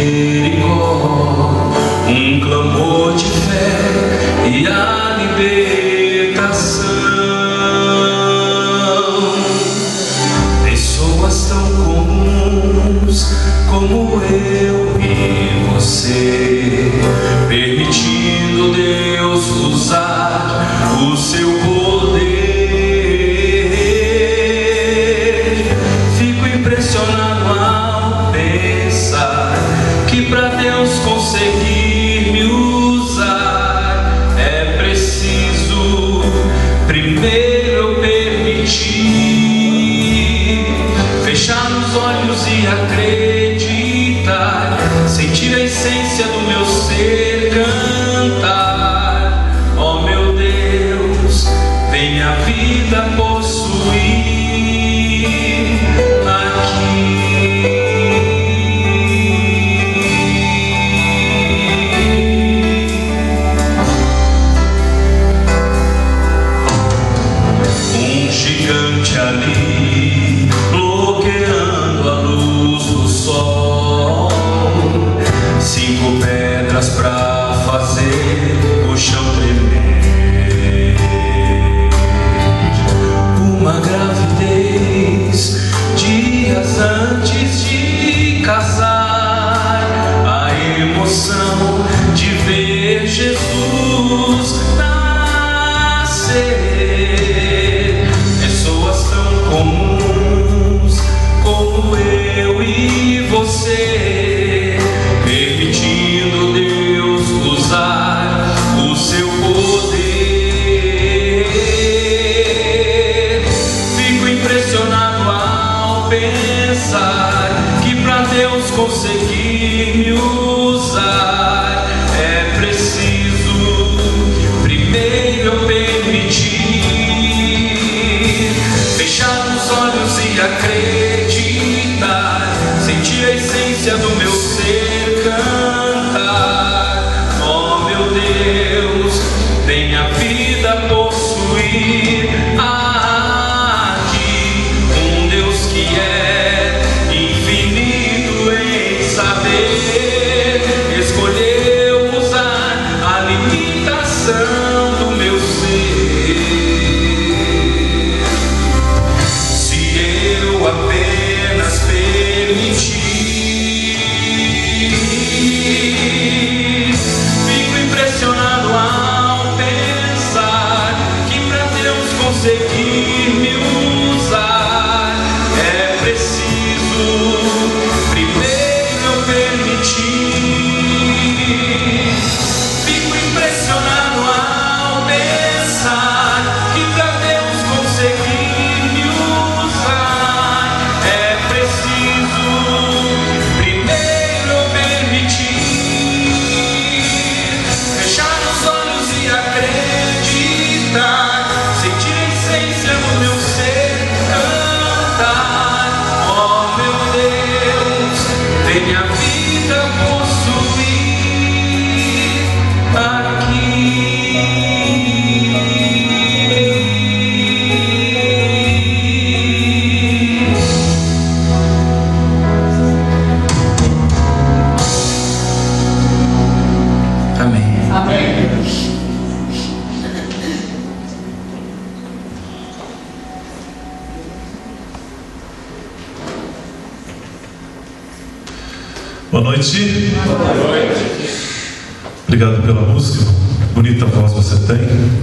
misericórdia, um clamor de fé e a libertação. Pessoas tão comuns como eu e você, permitindo Deus usar o seu poder. Fico impressionado ao pensar que para Deus conseguir me usar é preciso primeiro eu permitir fechar os olhos e acreditar, sentir a essência do meu ser cantar. Ó meu Deus, vem a vida possuir ali, bloqueando a luz do sol. 5 pedras pra fazer o chão tremer. Uma gravidez dias antes de casar. A emoção de ver Jesus nascer. Comuns como eu e você, permitindo Deus usar o seu poder. Fico impressionado ao pensar que para Deus conseguir me usar é preciso primeiro eu permitir fechar os olhos e acreditar, sentir a essência do meu ser cantar. Oh meu Deus, vem a vida possuir aqui. Um Deus que é infinito em saber, escolheu usar a limitação do meu ser. Apenas permitir. Fico impressionado ao pensar que para Deus conseguir me usar é preciso primeiro eu permitir. Fico impressionado ao pensar que para Deus conseguir me usar é preciso primeiro permitir fechar os olhos e acreditar, sentir a essência do meu ser cantar. Oh meu Deus, vem a vida possuir aqui. Boa noite. Boa noite. Obrigado pela música. Bonita voz você tem.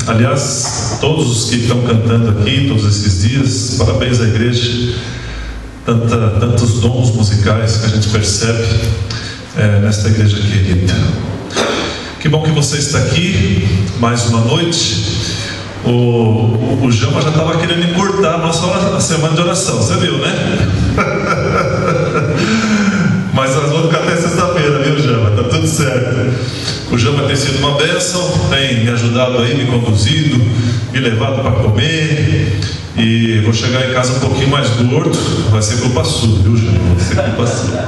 Aliás, todos os que estão cantando aqui todos esses dias, parabéns à igreja. Tantos dons musicais que a gente percebe nesta igreja querida. Que bom que você está aqui mais uma noite. O Jama já estava querendo encurtar a nossa semana de oração, você viu, né? Mas nós vamos ficar até sexta-feira, viu, Jama? Tá tudo certo. O Jama tem sido uma bênção, tem me ajudado aí, me conduzido, me levado para comer. E vou chegar em casa um pouquinho mais gordo. Vai ser culpa sua, viu, Jama? Vai ser culpa sua.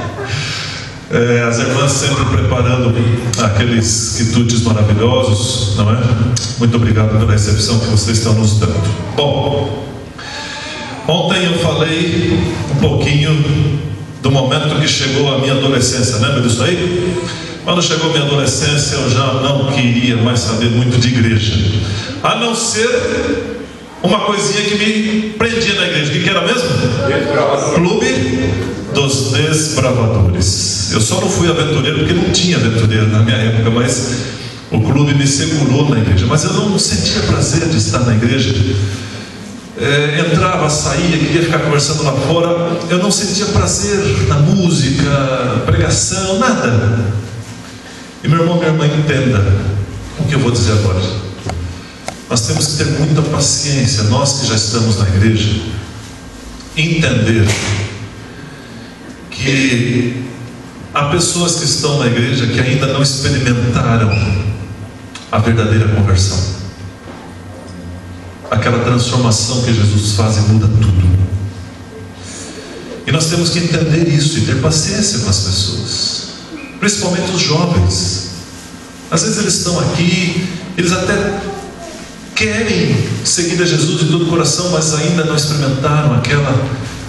As irmãs sempre preparando aqueles quitutes maravilhosos, não é? Muito obrigado pela recepção que vocês estão nos dando. Bom, ontem eu falei um pouquinho do momento que chegou a minha adolescência. Lembra disso aí? Quando chegou a minha adolescência, eu já não queria mais saber muito de igreja, a não ser uma coisinha que me prendia na igreja. O que era mesmo? Clube dos Desbravadores. Eu só não fui aventureiro porque não tinha aventureiro na minha época, mas o clube me segurou na igreja. Mas eu não sentia prazer de estar na igreja. Entrava, saía, queria ficar conversando lá fora. Eu não sentia prazer na música, pregação, nada. E meu irmão, minha irmã, entenda o que eu vou dizer agora. Nós temos que ter muita paciência, nós que já estamos na igreja, entender que há pessoas que estão na igreja que ainda não experimentaram a verdadeira conversão, aquela transformação que Jesus faz e muda tudo. E nós temos que entender isso e ter paciência com as pessoas, principalmente os jovens. Às vezes eles estão aqui, eles até querem seguir a Jesus de todo o coração, mas ainda não experimentaram aquela.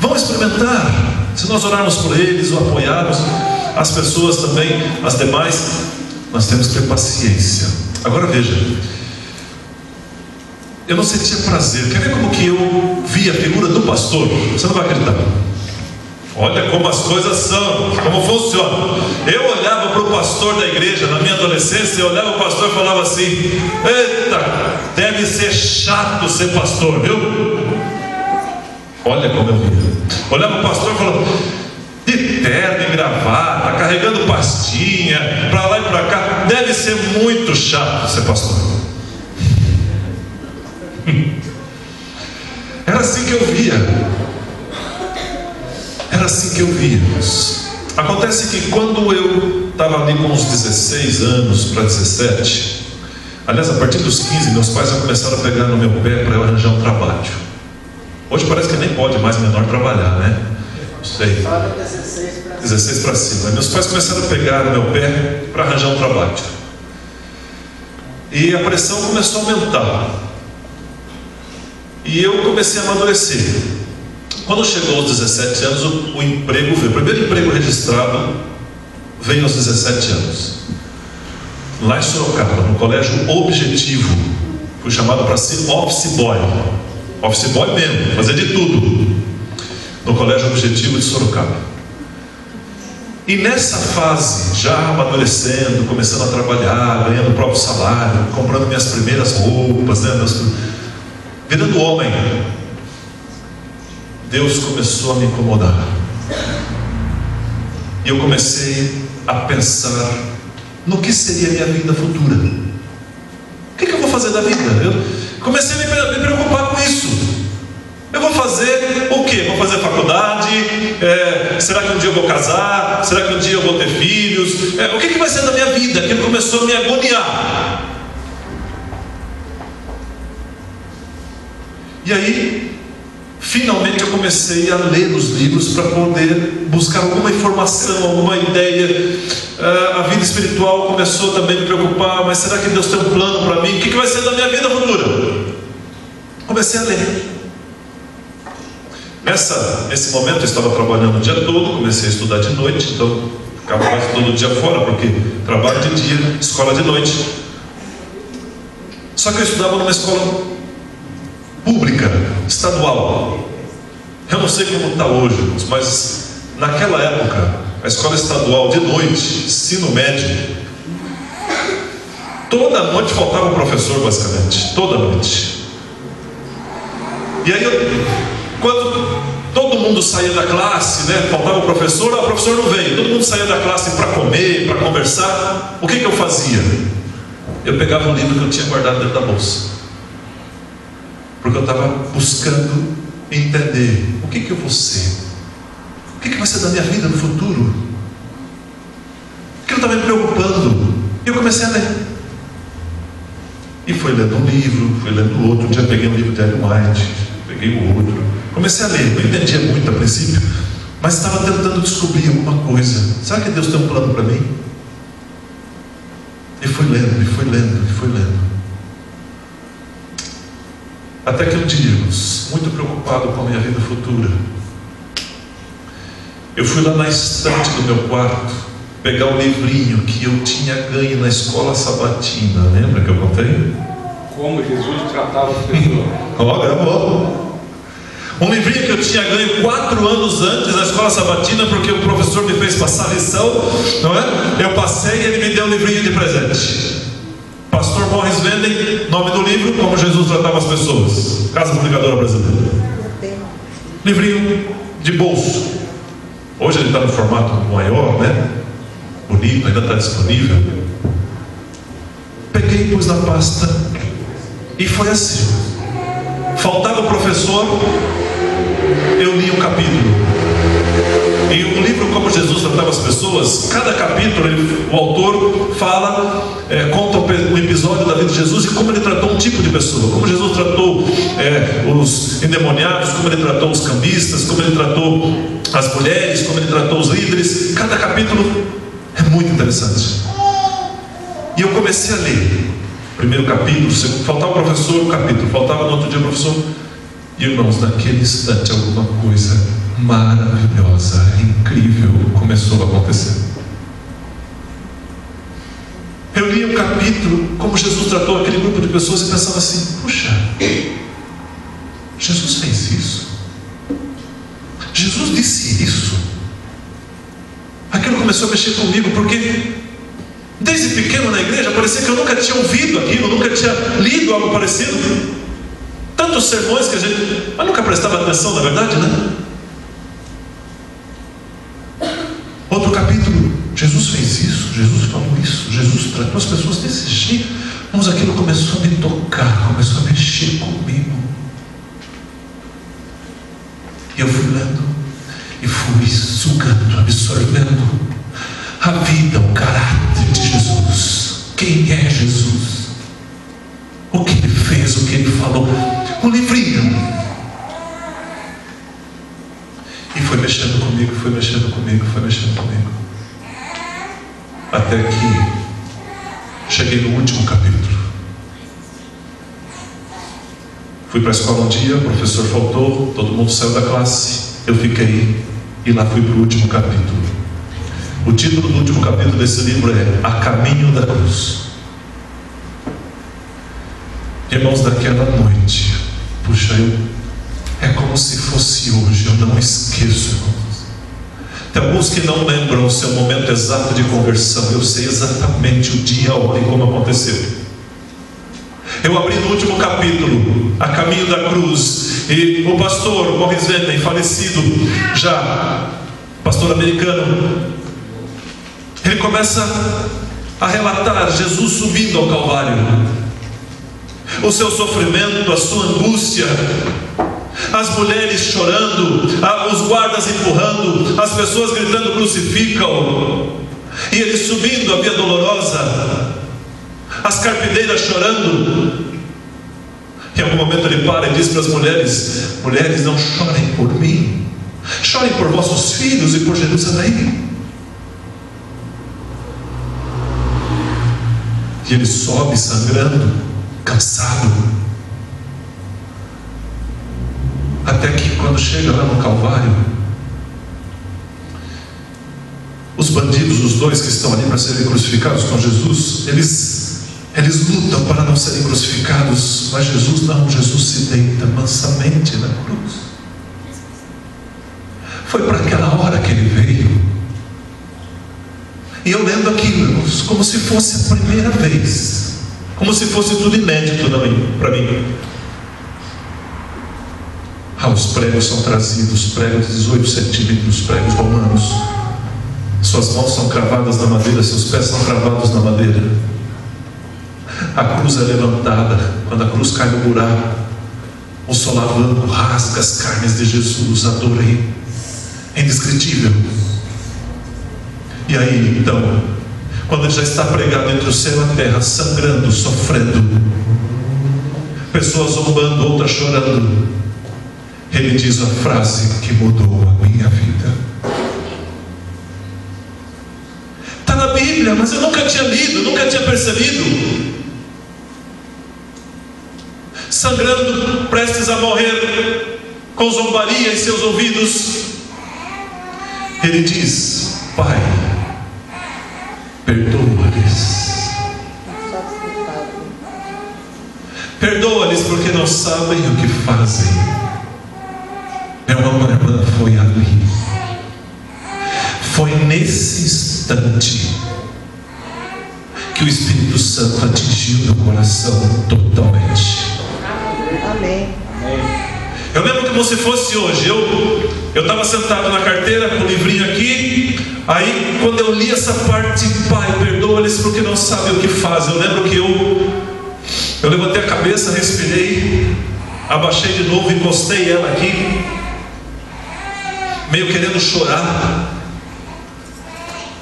Vão experimentar, se nós orarmos por eles, ou apoiarmos as pessoas também, as demais. Nós temos que ter paciência. Agora veja, eu não sentia prazer. Quer ver como que eu vi a figura do pastor? Você não vai acreditar. Olha como as coisas são, como funcionam. Eu olhava para o pastor da igreja na minha adolescência, eu olhava para o pastor e falava assim: eita, deve ser chato ser pastor, viu? Olha como eu via. Olhava para o pastor e falava: de terno e gravata, carregando pastinha, para lá e para cá, deve ser muito chato ser pastor. Era assim que eu via. Era assim que eu via. Acontece que quando eu estava ali com uns 16 anos para 17, aliás, a partir dos 15, meus pais já começaram a pegar no meu pé para eu arranjar um trabalho. Hoje parece que nem pode mais menor trabalhar, né? Não sei. 16 para cima. Meus pais começaram a pegar no meu pé para arranjar um trabalho. E a pressão começou a aumentar. E eu comecei a amadurecer. Quando chegou aos 17 anos, o emprego veio. O primeiro emprego registrado veio aos 17 anos. Lá em Sorocaba, no colégio Objetivo. Fui chamado para ser office boy. Office boy mesmo, fazer de tudo. No colégio Objetivo de Sorocaba. E nessa fase, já amadurecendo, começando a trabalhar, ganhando o próprio salário, comprando minhas primeiras roupas, né, virando homem, Deus começou a me incomodar. E eu comecei a pensar no que seria a minha vida futura. O que eu vou fazer da vida? Eu comecei a me preocupar com isso. Eu vou fazer o quê? Vou fazer faculdade? Será que um dia eu vou casar? Será que um dia eu vou ter filhos? O que vai ser da minha vida? Aquilo começou a me agoniar. E aí, finalmente eu comecei a ler os livros para poder buscar alguma informação, alguma ideia. A vida espiritual começou também a me preocupar. Mas será que Deus tem um plano para mim? O que vai ser da minha vida futura? Comecei a ler. Nesse momento eu estava trabalhando o dia todo, comecei a estudar de noite, então ficava quase todo dia fora, porque trabalho de dia, escola de noite. Só que eu estudava numa escola pública, estadual. Eu não sei como está hoje, mas naquela época, a escola estadual de noite, ensino médio, toda noite faltava um professor, basicamente, toda noite. E aí, quando todo mundo saía da classe, né, faltava o professor não veio, todo mundo saía da classe para comer, para conversar. O que eu fazia? Eu pegava um livro que eu tinha guardado dentro da bolsa, porque eu estava buscando entender o que eu vou ser, o que vai ser da minha vida no futuro, aquilo estava me preocupando. E eu comecei a ler, e fui lendo um livro, fui lendo outro. Um dia peguei um livro de Ellen White, peguei o outro, comecei a ler. Não entendia muito a princípio, mas estava tentando descobrir alguma coisa. Será que Deus tem um plano para mim? E fui lendo, e fui lendo, e fui lendo. Até que um dia, muito preocupado com a minha vida futura, Eu fui lá na estante do meu quarto pegar o livrinho que eu tinha ganho na escola sabatina. Lembra que eu contei? Como Jesus tratava as pessoas. Gravou. Um livrinho que eu tinha ganho 4 anos antes na escola sabatina, porque o professor me fez passar a lição, não é? Eu passei e ele me deu um livrinho de presente. Pastor Morris Venden, nome do livro, Como Jesus Tratava as Pessoas. Casa Publicadora Brasileira. Livrinho de bolso. Hoje ele está no formato maior, né? Bonito, ainda está disponível. Peguei e pus na pasta. E foi assim. Faltava o professor, eu li um capítulo. E o livro Como Jesus Tratava as Pessoas, cada capítulo o autor fala, conta um episódio da vida de Jesus e como ele tratou um tipo de pessoa. Como Jesus tratou os endemoniados, como ele tratou os cambistas, como ele tratou as mulheres, como ele tratou os líderes. Cada capítulo é muito interessante. E eu comecei a ler. Primeiro capítulo, faltava o professor, o capítulo, faltava no outro dia o professor. E irmãos, naquele instante alguma coisa maravilhosa, incrível começou a acontecer. Eu li um capítulo, como Jesus tratou aquele grupo de pessoas, e pensava assim: puxa, Jesus fez isso? Jesus disse isso? Aquilo começou a mexer comigo, porque desde pequeno na igreja parecia que eu nunca tinha ouvido aquilo, nunca tinha lido algo parecido. Tantos sermões que mas nunca prestava atenção, na verdade, né? Outro capítulo, Jesus fez isso, Jesus falou isso, Jesus tratou as pessoas desse jeito. Mas aquilo começou a me tocar, começou a mexer comigo. E eu fui lendo, e fui sugando, absorvendo a vida, o caráter de Jesus. Quem é Jesus? O que ele fez, o que ele falou. Um livrinho. E foi mexendo comigo, foi mexendo comigo, foi mexendo comigo. Até que cheguei no último capítulo. Fui para a escola um dia, o professor faltou, todo mundo saiu da classe. Eu fiquei e lá fui para o último capítulo. O título do último capítulo desse livro é A Caminho da Cruz. Irmãos, daquela noite, puxa, é como se fosse hoje, eu não esqueço. Tem alguns que não lembram o seu momento exato de conversão. Eu sei exatamente o dia, a hora e como aconteceu. Eu abri no último capítulo, A Caminho da Cruz, e o pastor Morris Venden, falecido já, pastor americano, ele começa a relatar Jesus subindo ao Calvário, o seu sofrimento, a sua angústia, as mulheres chorando, os guardas empurrando, as pessoas gritando crucificam, e ele subindo a Via Dolorosa, as carpideiras chorando. Em algum momento ele para e diz para as mulheres: mulheres, não chorem por mim, chorem por vossos filhos e por Jerusalém. E ele sobe sangrando, cansado, até que quando chega lá no Calvário, os bandidos, os dois que estão ali para serem crucificados com Jesus, eles lutam para não serem crucificados, mas Jesus não, Jesus se deita mansamente na cruz. Foi para aquela hora que ele veio. E eu lendo aquilo, irmãos, como se fosse a primeira vez, como se fosse tudo inédito para mim. Os pregos são trazidos, pregos de 18 centímetros, pregos romanos. Suas mãos são cravadas na madeira, seus pés são cravados na madeira. A cruz é levantada. Quando a cruz cai no buraco, o solavanco rasga as carnes de Jesus. A dor é indescritível. E aí então, quando ele já está pregado entre o céu e a terra, sangrando, sofrendo, pessoas zombando, outras chorando, ele diz a frase que mudou a minha vida. Está na Bíblia, mas eu nunca tinha lido, nunca tinha percebido. Sangrando, prestes a morrer, com zombaria em seus ouvidos, Ele diz: Pai, perdoa-lhes. Perdoa-lhes porque não sabem o que fazem. Meu irmão, minha irmã, foi ali. Foi nesse instante que o Espírito Santo atingiu meu coração totalmente. Amém. Eu lembro como se fosse hoje. Eu estava sentado na carteira com o livrinho aqui. Aí quando eu li essa parte, Pai, perdoa-lhes porque não sabem o que fazem, eu lembro que eu levantei a cabeça, respirei, abaixei de novo, encostei ela aqui, meio querendo chorar,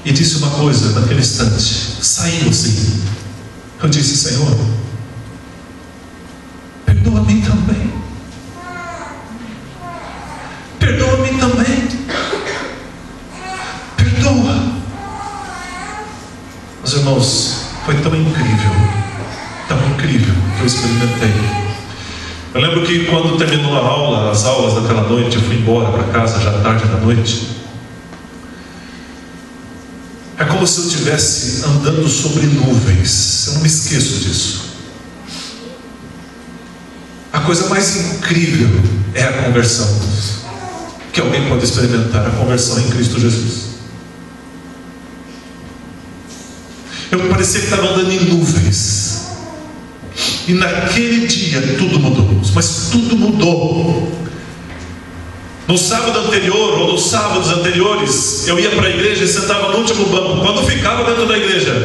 e disse uma coisa naquele instante. Saiu assim. Eu disse: Senhor, perdoa-me também. Perdoa-me também. Perdoa. Meus irmãos, foi tão incrível que eu experimentei. Eu lembro que quando terminou a aula, as aulas daquela noite, eu fui embora para casa já tarde da noite. É como se eu estivesse andando sobre nuvens. Eu não me esqueço disso. A coisa mais incrível é a conversão que alguém pode experimentar, a conversão em Cristo Jesus. Eu parecia que estava andando em nuvens. E naquele dia tudo mudou. Mas tudo mudou. No sábado anterior, ou nos sábados anteriores, eu ia para a igreja e sentava no último banco, quando ficava dentro da igreja.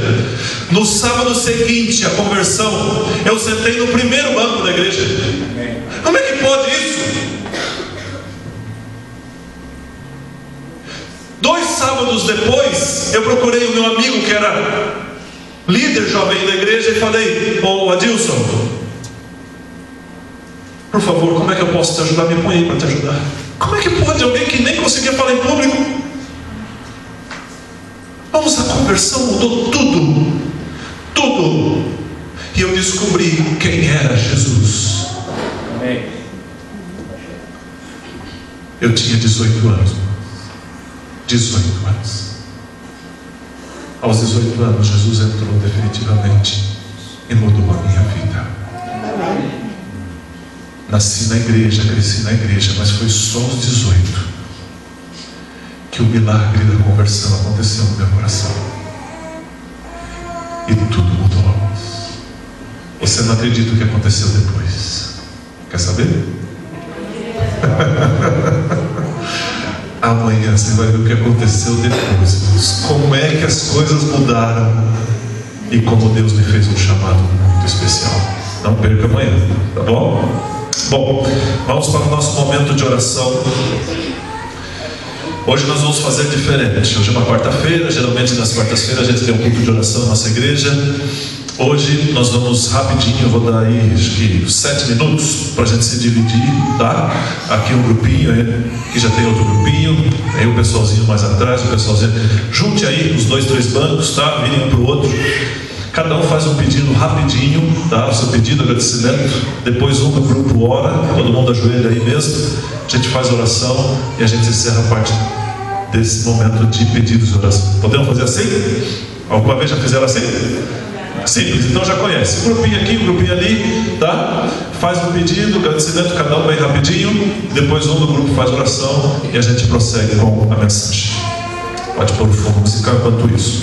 No sábado seguinte, a conversão, eu sentei no primeiro banco da igreja. Como é que pode isso? 2 sábados depois, eu procurei o meu amigo que era líder jovem da igreja e falei: Ô Adilson, por favor, como é que eu posso te ajudar? Me põe aí para te ajudar. Como é que pode alguém que nem conseguia falar em público? Vamos, a conversão mudou tudo. Tudo. E eu descobri quem era Jesus. Amém. Eu tinha 18 anos. 18 anos. Aos 18 anos, Jesus entrou definitivamente e mudou a minha vida. Nasci na igreja, cresci na igreja, mas foi só aos 18 que o milagre da conversão aconteceu no meu coração. E tudo mudou. Você não acredita o que aconteceu depois? Quer saber? Amanhã você vai ver o que aconteceu depois, irmãos. Como é que as coisas mudaram e como Deus me fez um chamado muito especial. Não perca amanhã, tá bom? Bom, vamos para o nosso momento de oração. Hoje nós vamos fazer diferente. Hoje é uma quarta-feira. Geralmente nas quartas-feiras a gente tem um culto de oração na nossa igreja. Hoje nós vamos rapidinho, eu vou dar aí acho que 7 minutos para a gente se dividir, tá? Aqui um grupinho, aqui já tem outro grupinho, aí o pessoalzinho mais atrás, o pessoalzinho. Junte aí os 2, 3 bancos, tá? Virem um para o outro. Cada um faz um pedido rapidinho, tá? O seu pedido, agradecimento. Depois um do grupo ora, todo mundo ajoelha aí mesmo. A gente faz oração e a gente encerra a parte desse momento de pedidos de oração. Podemos fazer assim? Alguma vez já fizeram assim? Simples, então já conhece. Um grupinho aqui, um grupinho ali, tá? Faz um pedido, agradecimento, cada um bem rapidinho. Depois um do grupo faz oração e a gente prossegue com a mensagem. Pode pôr o fundo musical enquanto isso.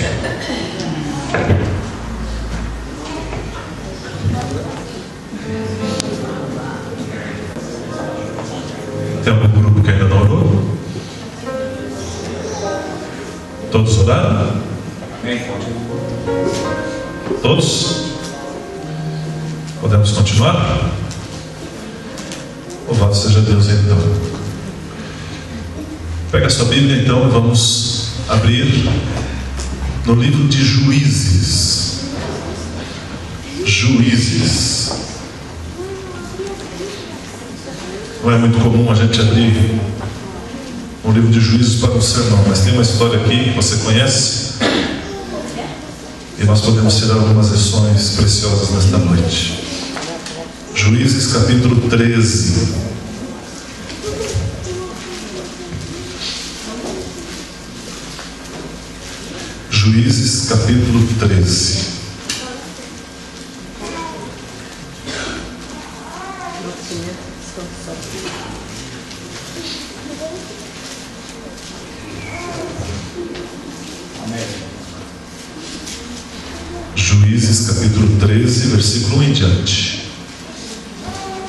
Tem algum grupo que ainda não orou? Todos oraram? Amém. Todos? Podemos continuar? Louvado seja Deus então. Pega a sua Bíblia então e vamos abrir no livro de Juízes. Juízes. Não é muito comum a gente abrir um livro de Juízes para um sermão, mas tem uma história aqui que você conhece e nós podemos tirar algumas lições preciosas nesta noite. Juízes capítulo 13. Juízes capítulo 13. Juízes capítulo 13, versículo 1 em diante.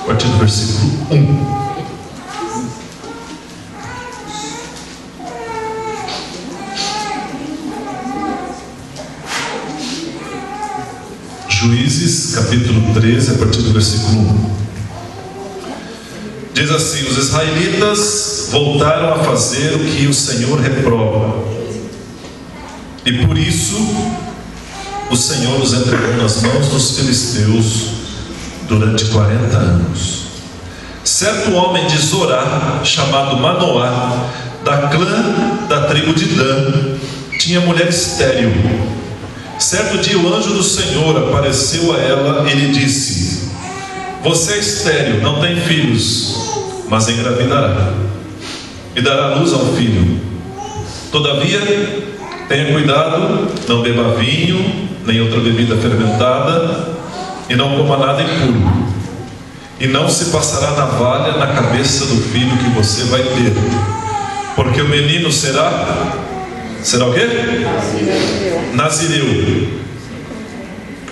A partir do versículo 1. Juízes capítulo 13, a partir do versículo 1. Diz assim: os israelitas voltaram a fazer o que o Senhor reprova, e por isso o Senhor os entregou nas mãos dos filisteus durante 40 anos. Certo homem de Zorá, chamado Manoá, da clã da tribo de Dan, tinha mulher estéril. Certo dia o anjo do Senhor apareceu a ela e lhe disse: você é estéril, não tem filhos, mas engravidará e dará luz a um filho. Todavia, tenha cuidado, não beba vinho, nem outra bebida fermentada, e não coma nada impuro. E não se passará navalha na cabeça do filho que você vai ter, porque o menino será o quê? Nazireu,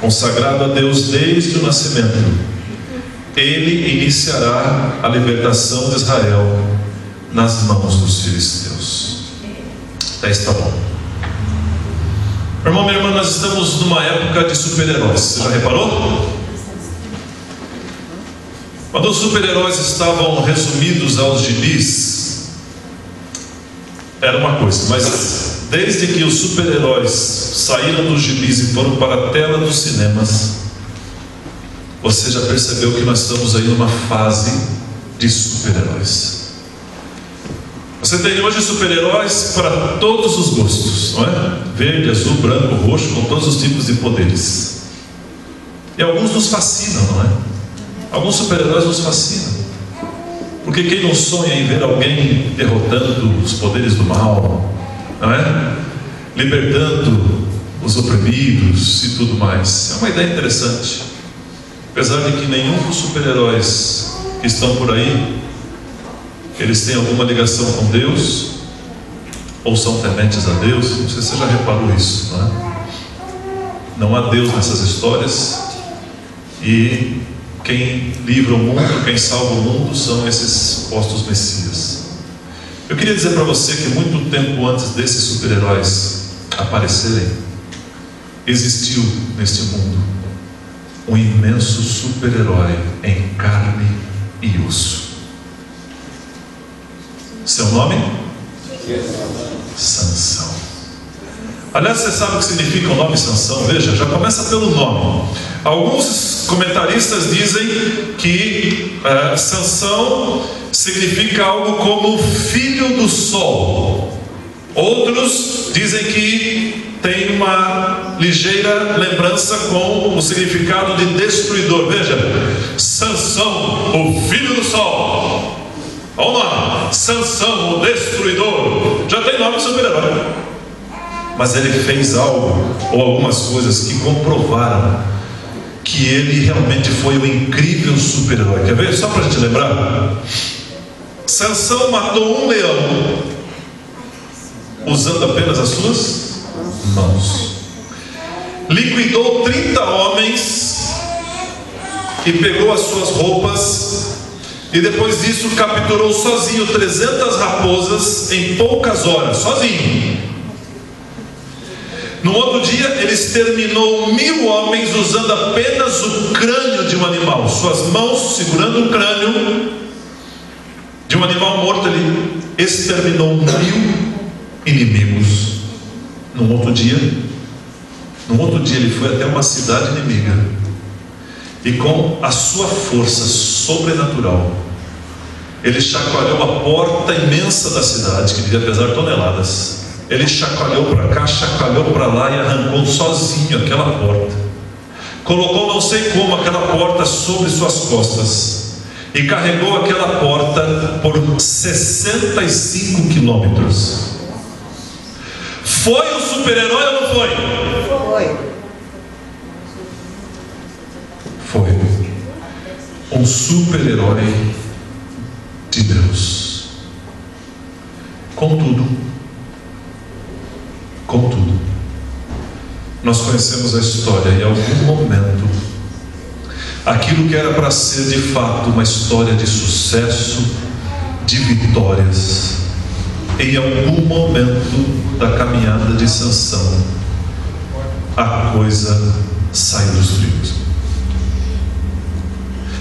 consagrado a Deus desde o nascimento. Ele iniciará a libertação de Israel nas mãos dos filisteus. Até está bom. Meu irmão, minha irmã, nós estamos numa época de super-heróis. Você já reparou? Quando os super-heróis estavam resumidos aos gibis, era uma coisa, mas desde que os super-heróis saíram dos gibis e foram para a tela dos cinemas, você já percebeu que nós estamos aí numa fase de super-heróis. Você tem hoje super-heróis para todos os gostos, não é? Verde, azul, branco, roxo, com todos os tipos de poderes. E alguns nos fascinam, não é? Alguns super-heróis nos fascinam. Porque quem não sonha em ver alguém derrotando os poderes do mal, não é? Libertando os oprimidos e tudo mais. É uma ideia interessante. Apesar de que nenhum dos super-heróis que estão por aí, eles têm alguma ligação com Deus, ou são tementes a Deus. Não sei se você já reparou isso, não é? Não há Deus nessas histórias, e quem livra o mundo, quem salva o mundo são esses postos messias. Eu queria dizer para você que muito tempo antes desses super-heróis aparecerem, existiu neste mundo um imenso super-herói em carne e osso. Seu nome? Sansão. Aliás, você sabe o que significa o nome Sansão? Veja, já começa pelo nome. Alguns comentaristas dizem que Sansão significa algo como filho do sol. Outros dizem que tem uma ligeira lembrança com o significado de destruidor. Veja, Sansão, o filho do sol. Olha o nome, Sansão, o destruidor. Já tem nome de super-herói. Mas ele fez algo, ou algumas coisas, que comprovaram que ele realmente foi um incrível super-herói. Quer ver? Só para a gente lembrar. Sansão matou um leão usando apenas as suas mãos. Liquidou 30 homens e pegou as suas roupas, e depois disso capturou sozinho 300 raposas em poucas horas, sozinho. No outro dia ele exterminou 1000 homens usando apenas o crânio de um animal. Suas mãos segurando o crânio de um animal morto, ele exterminou 1000 inimigos. No outro dia ele foi até uma cidade inimiga, e com a sua força sobrenatural ele chacoalhou a porta imensa da cidade, que devia pesar toneladas. Ele chacoalhou para cá, chacoalhou para lá e arrancou sozinho aquela porta. Colocou não sei como aquela porta sobre suas costas e carregou aquela porta por 65 quilômetros. Foi um super-herói ou não foi? Foi. Foi um super-herói de Deus. Contudo, nós conhecemos a história e em algum momento, aquilo que era para ser de fato uma história de sucesso, de vitórias, em algum momento da caminhada de Sansão, a coisa saiu dos trilhos.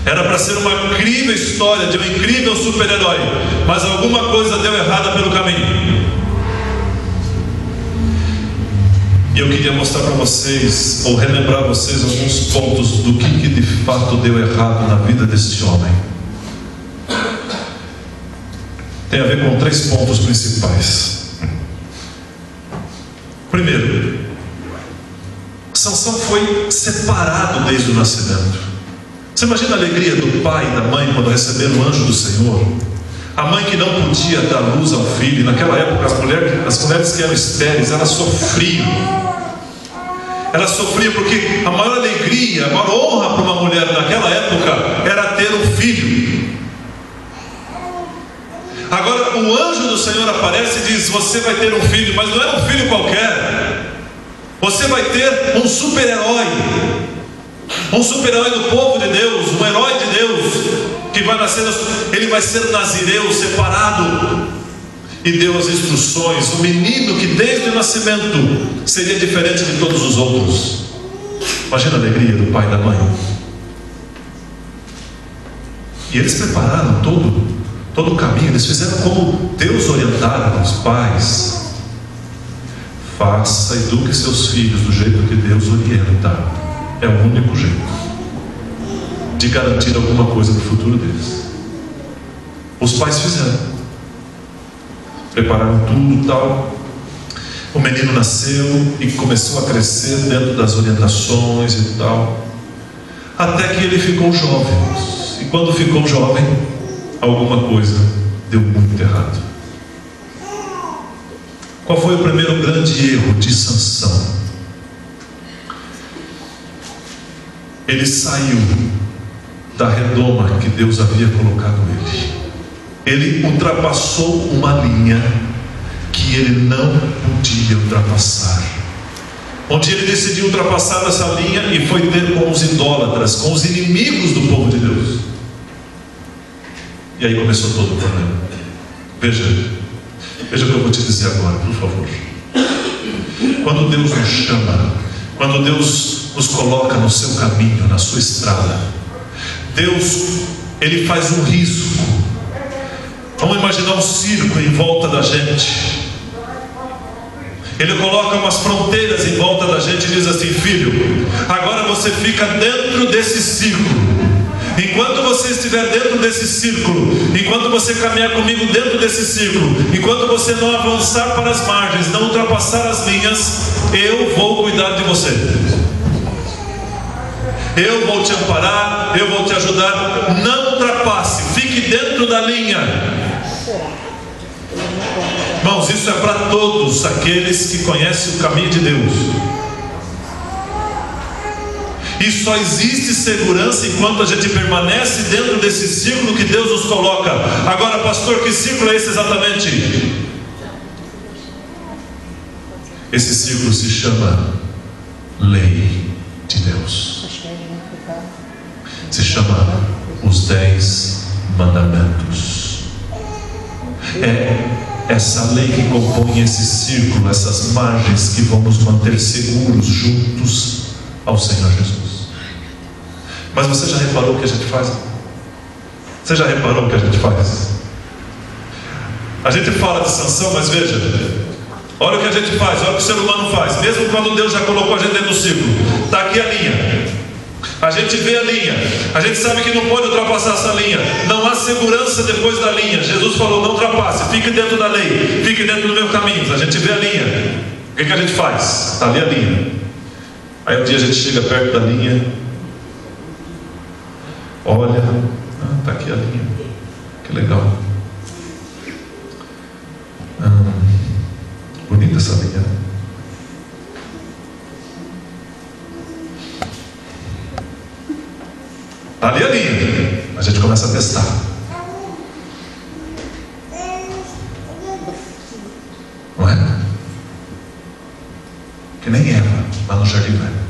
Era para ser uma incrível história de um incrível super-herói, mas alguma coisa deu errada pelo caminho. E eu queria mostrar para vocês, ou relembrar vocês, alguns pontos do que de fato deu errado na vida deste homem. Tem a ver com 3 pontos principais. Primeiro, Sansão foi separado desde o nascimento. Você imagina a alegria do pai e da mãe quando receberam o anjo do Senhor? A mãe que não podia dar luz ao filho. Naquela época as mulheres que eram estéreis, elas sofriam. Elas sofriam porque a maior alegria, a maior honra para uma mulher naquela época era ter um filho. Agora o anjo do Senhor aparece e diz: você vai ter um filho, mas não é um filho qualquer. Você vai ter um super-herói. Um super-herói do povo de Deus, um herói de Deus, que vai nascer, ele vai ser nazireu, separado, e deu as instruções, um menino que desde o nascimento seria diferente de todos os outros. Imagina a alegria do pai e da mãe. E eles prepararam todo o caminho, eles fizeram como Deus orientara os pais. Faça, eduque seus filhos do jeito que Deus orienta. É o único jeito de garantir alguma coisa no futuro deles. Os pais fizeram, prepararam tudo e tal. O menino nasceu e começou a crescer dentro das orientações e tal, até que ele ficou jovem. E quando ficou jovem, alguma coisa deu muito errado. Qual foi o primeiro grande erro de Sansão? Ele saiu da redoma que Deus havia colocado ele. Ele ultrapassou uma linha que ele não podia ultrapassar. Onde ele decidiu ultrapassar essa linha e foi ter com os idólatras, com os inimigos do povo de Deus. E aí começou todo o problema. Veja o que eu vou te dizer agora, por favor. Quando Deus nos chama, quando Deus nos coloca no seu caminho, na sua estrada, Deus, Ele faz um risco. Vamos imaginar um circo em volta da gente. Ele coloca umas fronteiras em volta da gente e diz assim: filho, agora você fica dentro desse círculo. Enquanto você estiver dentro desse círculo, enquanto você caminhar comigo dentro desse círculo, enquanto você não avançar para as margens, não ultrapassar as linhas, eu vou cuidar de você. Eu vou te amparar, eu vou te ajudar. Não ultrapasse, fique dentro da linha. Irmãos, isso é para todos aqueles que conhecem o caminho de Deus. E só existe segurança enquanto a gente permanece dentro desse círculo que Deus nos coloca. Agora, pastor, que círculo é esse exatamente? Esse círculo se chama lei de Deus. Se chama os 10 mandamentos. É essa lei que compõe esse círculo, essas margens que vão nos manter seguros juntos ao Senhor Jesus. Mas você já reparou o que a gente faz? Você já reparou o que a gente faz? A gente fala de Sansão, mas veja, olha o que a gente faz, olha o que o ser humano faz. Mesmo quando Deus já colocou a gente dentro do círculo, está aqui a linha, a gente vê a linha, a gente sabe que não pode ultrapassar essa linha, não há segurança depois da linha. Jesus falou: não ultrapasse, fique dentro da lei, fique dentro do meu caminho. A gente vê a linha, o que a gente faz? Está ali a linha. Aí um dia a gente chega perto da linha, olha, está aqui a linha, que legal, bonita essa linha. Ali a linha, a gente começa a testar. Não é? Que nem Eva lá no jardim velho.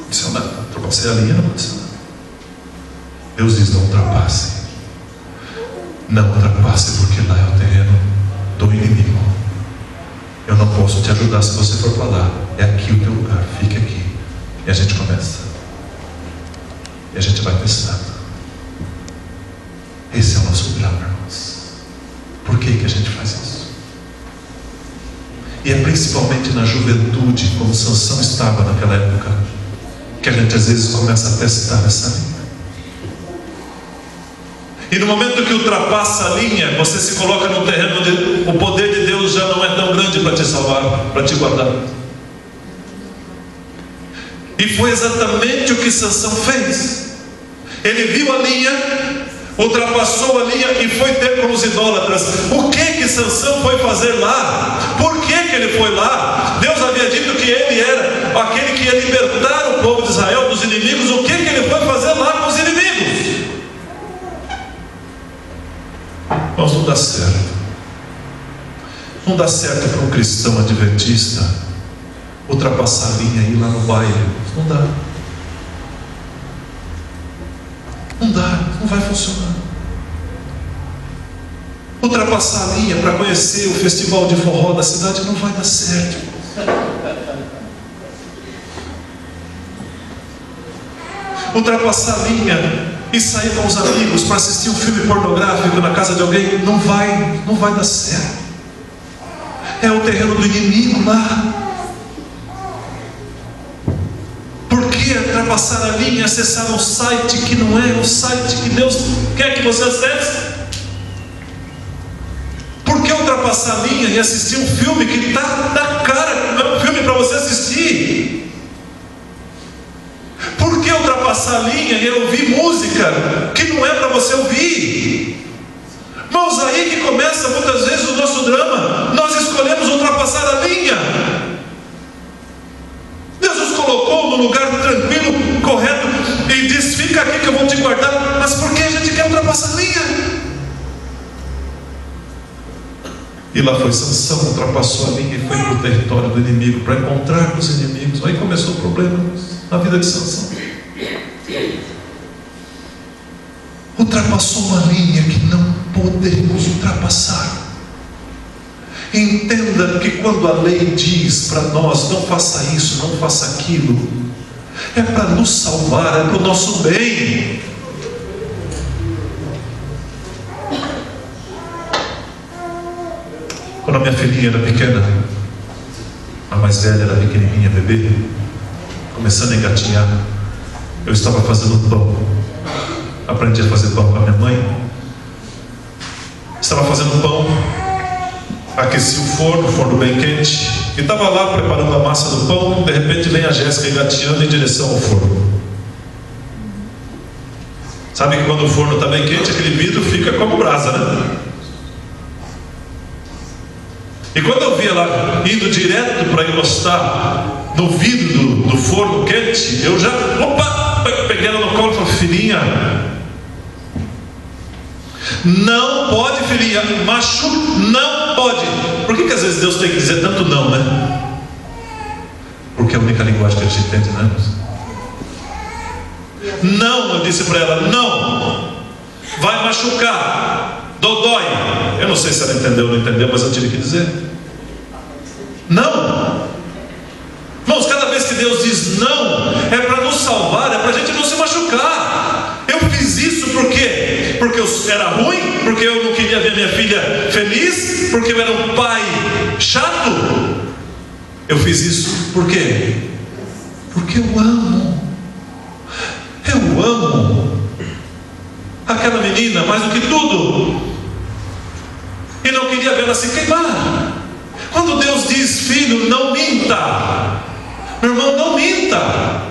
Disse, não, ultrapassei a linha, não aconteceu nada. Deus diz, não ultrapasse. Não ultrapasse, porque lá é o terreno do inimigo. Eu não posso te ajudar se você for para lá. É aqui o teu lugar, fique aqui. E a gente começa. E a gente vai testando. Esse é o nosso grau, irmãos. Por que a gente faz isso? E é principalmente na juventude, como Sansão estava naquela época, que a gente às vezes começa a testar essa linha. E no momento que ultrapassa a linha, você se coloca num terreno onde o poder de Deus já não é tão grande para te salvar, para te guardar. E foi exatamente o que Sansão fez. Ele viu a linha, ultrapassou a linha e foi ter com os idólatras. O que Sansão foi fazer lá? Por que ele foi lá? Deus havia dito que ele era aquele que ia libertar o povo de Israel dos inimigos. O que ele foi fazer lá com os inimigos? Mas não dá certo. Não dá certo para um cristão adventista ultrapassar a linha e ir lá no baile. Não dá. Não dá, não vai funcionar. Ultrapassar a linha para conhecer o festival de forró da cidade não vai dar certo. Ultrapassar a linha e sair com os amigos para assistir um filme pornográfico na casa de alguém não vai dar certo. É o terreno do inimigo lá. Porque ultrapassar a linha e acessar um site que não é o site que Deus quer que você acesse? Por que ultrapassar a linha e assistir um filme que está na cara, não é um filme para você assistir? Por que ultrapassar a linha e ouvir música que não é para você ouvir? Irmãos, aí que começa muitas vezes o nosso drama. Nós escolhemos ultrapassar a linha. Deus nos colocou no lugar tranquilo, correto, e diz, fica aqui que eu vou te guardar. Mas por que a gente quer ultrapassar a linha? E lá foi Sansão, ultrapassou a linha e foi para o território do inimigo, para encontrar com os inimigos. Aí começou o problema na vida de Sansão. Ultrapassou uma linha que não podemos ultrapassar. Entenda que quando a lei diz para nós, não faça isso, não faça aquilo, é para nos salvar, é para o nosso bem. Quando a minha filhinha era pequena, a mais velha era pequenininha, bebê, começando a engatinhar, eu estava fazendo pão. Aprendi a fazer pão com a minha mãe. Estava fazendo pão, aqueci o forno bem quente, e estava lá preparando a massa do pão. De repente vem a Jéssica engatinhando em direção ao forno. Sabe que quando o forno está bem quente, aquele vidro fica como brasa, né? E quando eu vi ela indo direto para encostar no vidro do forno quente, eu já, peguei ela no colo e falei, filhinha, não pode, filhinha, machuca, não pode. Por que às vezes Deus tem que dizer tanto não, né? Porque é a única linguagem que a gente entende, né? Não, eu disse para ela, não, vai machucar, dodói. Eu não sei se ela entendeu ou não entendeu, mas eu tive que dizer. Não. Irmãos, cada vez que Deus diz não, é para nos salvar, é para a gente não se machucar. Eu fiz isso por quê? Porque eu era ruim? Porque eu não queria ver minha filha feliz? Porque eu era um pai chato? Eu fiz isso por quê? Porque eu amo. Eu amo aquela menina mais do que tudo, e não queria vê-la se queimar. Quando Deus diz, filho, não minta, meu irmão, não minta,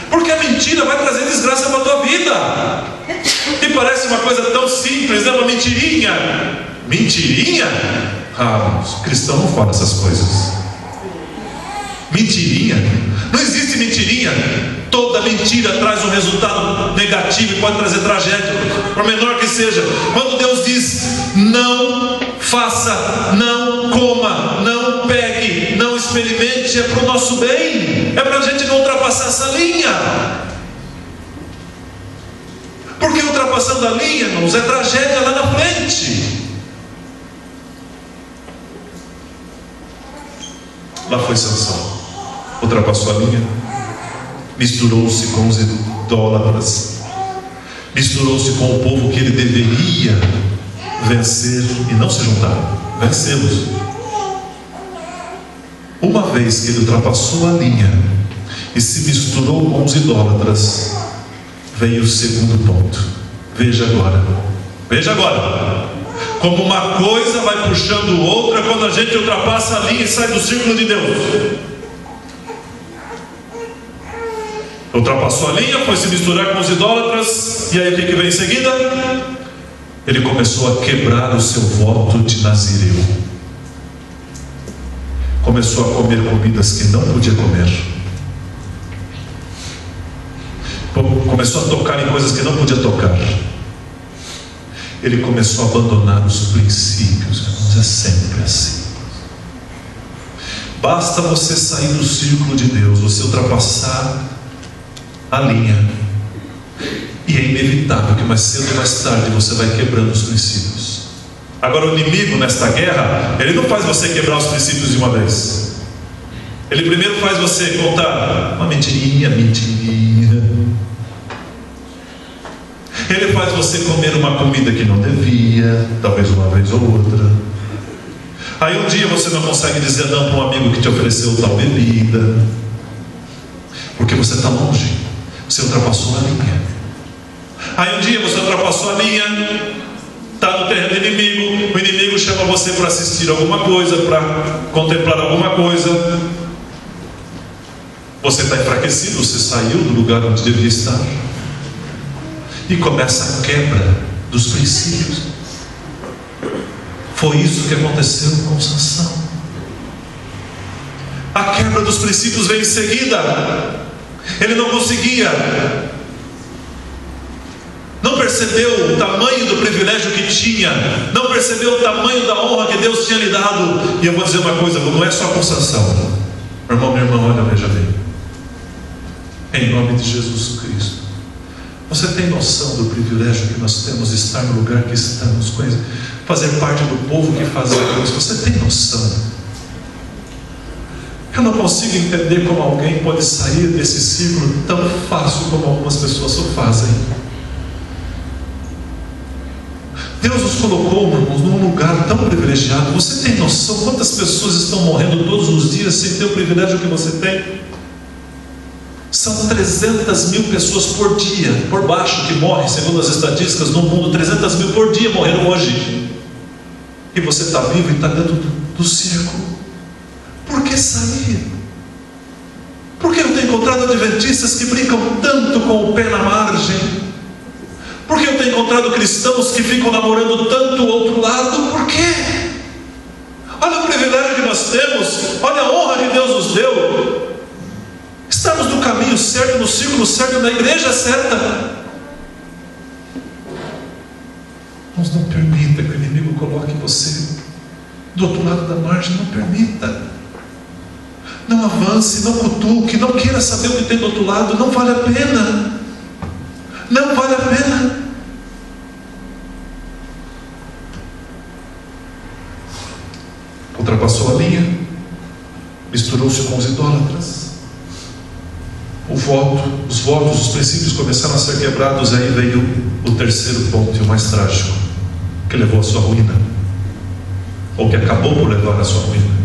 porque a mentira vai trazer desgraça para a tua vida. E parece uma coisa tão simples, né? Uma mentirinha. Mentirinha? Ah, o cristão não fala essas coisas. Mentirinha? Não existe mentirinha. Toda mentira traz um resultado negativo e pode trazer tragédia, por menor que seja. Quando Deus diz: não faça, não coma, não pegue, não experimente, é para o nosso bem, é para a gente não ultrapassar essa linha. Porque ultrapassando a linha, irmãos, é tragédia lá na frente. Lá foi Sansão, ultrapassou a linha, misturou-se com os idólatras, misturou-se com o povo que ele deveria vencer e não se juntar, vencê-los. Uma vez que ele ultrapassou a linha e se misturou com os idólatras, veio o segundo ponto. Veja agora como uma coisa vai puxando outra quando a gente ultrapassa a linha e sai do círculo de Deus. Ultrapassou a linha, foi se misturar com os idólatras, e aí o que vem em seguida? Ele começou a quebrar o seu voto de nazireu. Começou a comer comidas que não podia comer. Começou a tocar em coisas que não podia tocar. Ele começou a abandonar os princípios, irmãos. É sempre assim. Basta você sair do círculo de Deus, você ultrapassar a linha, e é inevitável que mais cedo ou mais tarde você vai quebrando os princípios. Agora, o inimigo nesta guerra, ele não faz você quebrar os princípios de uma vez. Ele primeiro faz você contar uma mentirinha. Ele faz você comer uma comida que não devia, talvez uma vez ou outra. Aí um dia você não consegue dizer não para um amigo que te ofereceu tal bebida, porque você está longe, você ultrapassou a linha. Aí um dia você ultrapassou a linha, está no terreno do inimigo, o inimigo chama você para assistir alguma coisa, para contemplar alguma coisa. Você está enfraquecido, você saiu do lugar onde devia estar. E começa a quebra dos princípios. Foi isso que aconteceu com Sansão. A quebra dos princípios veio em seguida. Ele não conseguia, não percebeu o tamanho do privilégio que tinha, não percebeu o tamanho da honra que Deus tinha lhe dado. E eu vou dizer uma coisa, não é só com Sansão. Meu irmão, minha irmã, olha, veja bem. Em nome de Jesus Cristo, você tem noção do privilégio que nós temos de estar no lugar que estamos, fazer parte do povo que faz isso? Você tem noção? Eu não consigo entender como alguém pode sair desse círculo tão fácil como algumas pessoas o fazem. Deus nos colocou, irmãos, num lugar tão privilegiado. Você tem noção quantas pessoas estão morrendo todos os dias sem ter o privilégio que você tem? São 300 mil pessoas por dia, por baixo, que morrem, segundo as estatísticas no mundo. 300 mil por dia morreram hoje. E você está vivo e está dentro do círculo. Por que sair? Porque eu tenho encontrado adventistas que brincam tanto com o pé na margem. Porque eu tenho encontrado cristãos que ficam namorando tanto o outro lado. Por quê? Olha o privilégio que nós temos, olha a honra que Deus nos deu. Estamos no caminho certo, no círculo certo, na igreja certa. Mas não permita que o inimigo coloque você do outro lado da margem. Não permita. Não avance, não cutuque, não queira saber o que tem do outro lado. Não vale a pena. Não vale a pena. Ultrapassou a linha, misturou-se com os idólatras. Os votos, os princípios começaram a ser quebrados. Aí veio o terceiro ponto, e o mais trágico, que levou à sua ruína, ou que acabou por levar à sua ruína.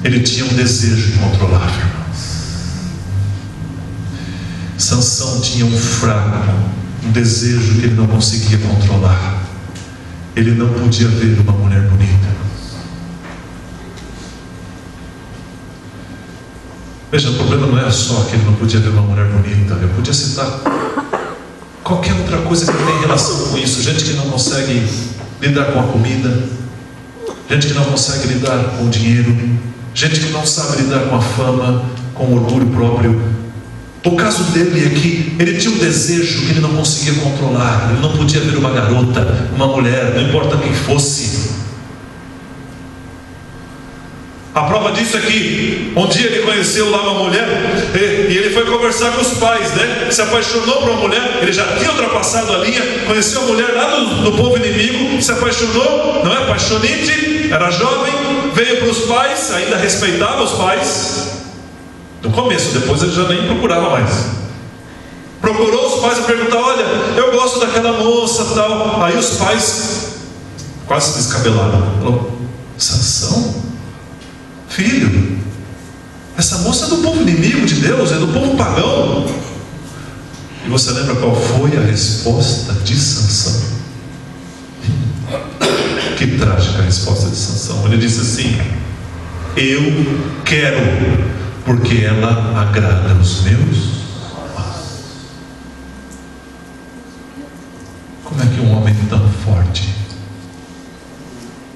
Ele tinha um desejo incontrolável, irmãos. Sansão tinha um fraco, um desejo que ele não conseguia controlar. Ele não podia ver uma mulher bonita. Veja, o problema não é só que ele não podia ver uma mulher bonita. Eu podia citar qualquer outra coisa que tem relação com isso. Gente que não consegue lidar com a comida, gente que não consegue lidar com o dinheiro, gente que não sabe lidar com a fama, com o orgulho próprio. O caso dele é que ele tinha um desejo que ele não conseguia controlar. Ele não podia ver uma garota, uma mulher, não importa quem fosse. A prova disso é que um dia ele conheceu lá uma mulher e ele foi conversar com os pais, né? Se apaixonou por uma mulher. Ele já tinha ultrapassado a linha, conheceu a mulher lá do povo inimigo, se apaixonou, não é? Apaixonite, era jovem, veio para os pais, ainda respeitava os pais. No começo, depois ele já nem procurava mais. Procurou os pais e perguntou: olha, eu gosto daquela moça, tal. Aí os pais quase se descabelaram. Falou: Sansão? Filho, essa moça é do povo inimigo de Deus, é do povo pagão. E você lembra qual foi a resposta de Sansão? Que trágica a resposta de Sansão. Ele disse assim: eu quero, porque ela agrada os meus. Como é que um homem tão forte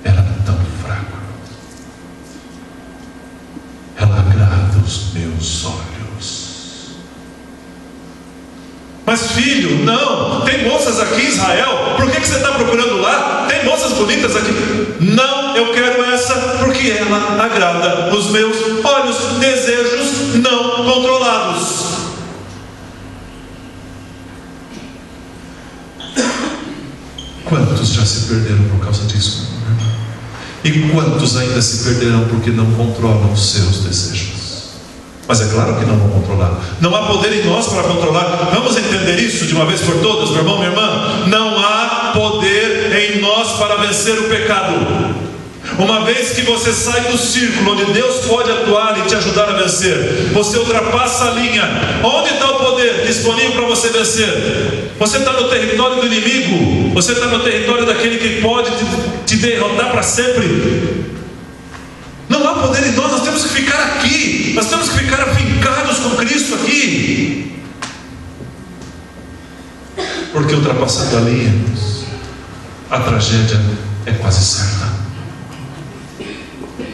era tão fraco? Ela agrada os meus olhos. Mas filho, não, tem moças aqui em Israel, por que você está procurando lá? Tem moças bonitas aqui. Não, eu quero essa, porque ela agrada os meus olhos, desejos não controlados. Quantos já se perderam por causa disso? E quantos ainda se perderão porque não controlam os seus desejos? Mas é claro que não vão controlar. Não há poder em nós para controlar. Vamos entender isso de uma vez por todas, meu irmão, minha irmã. Não há poder em nós para vencer o pecado. Uma vez que você sai do círculo onde Deus pode atuar e te ajudar a vencer, você ultrapassa a linha. Onde está o poder disponível para você vencer? Você está no território do inimigo. Você está no território daquele que pode te derrotar para sempre. Não há poder em nós. Nós temos que ficar aqui. Nós temos que ficar afincados com Cristo aqui. Porque ultrapassando a linha, a tragédia é quase certa.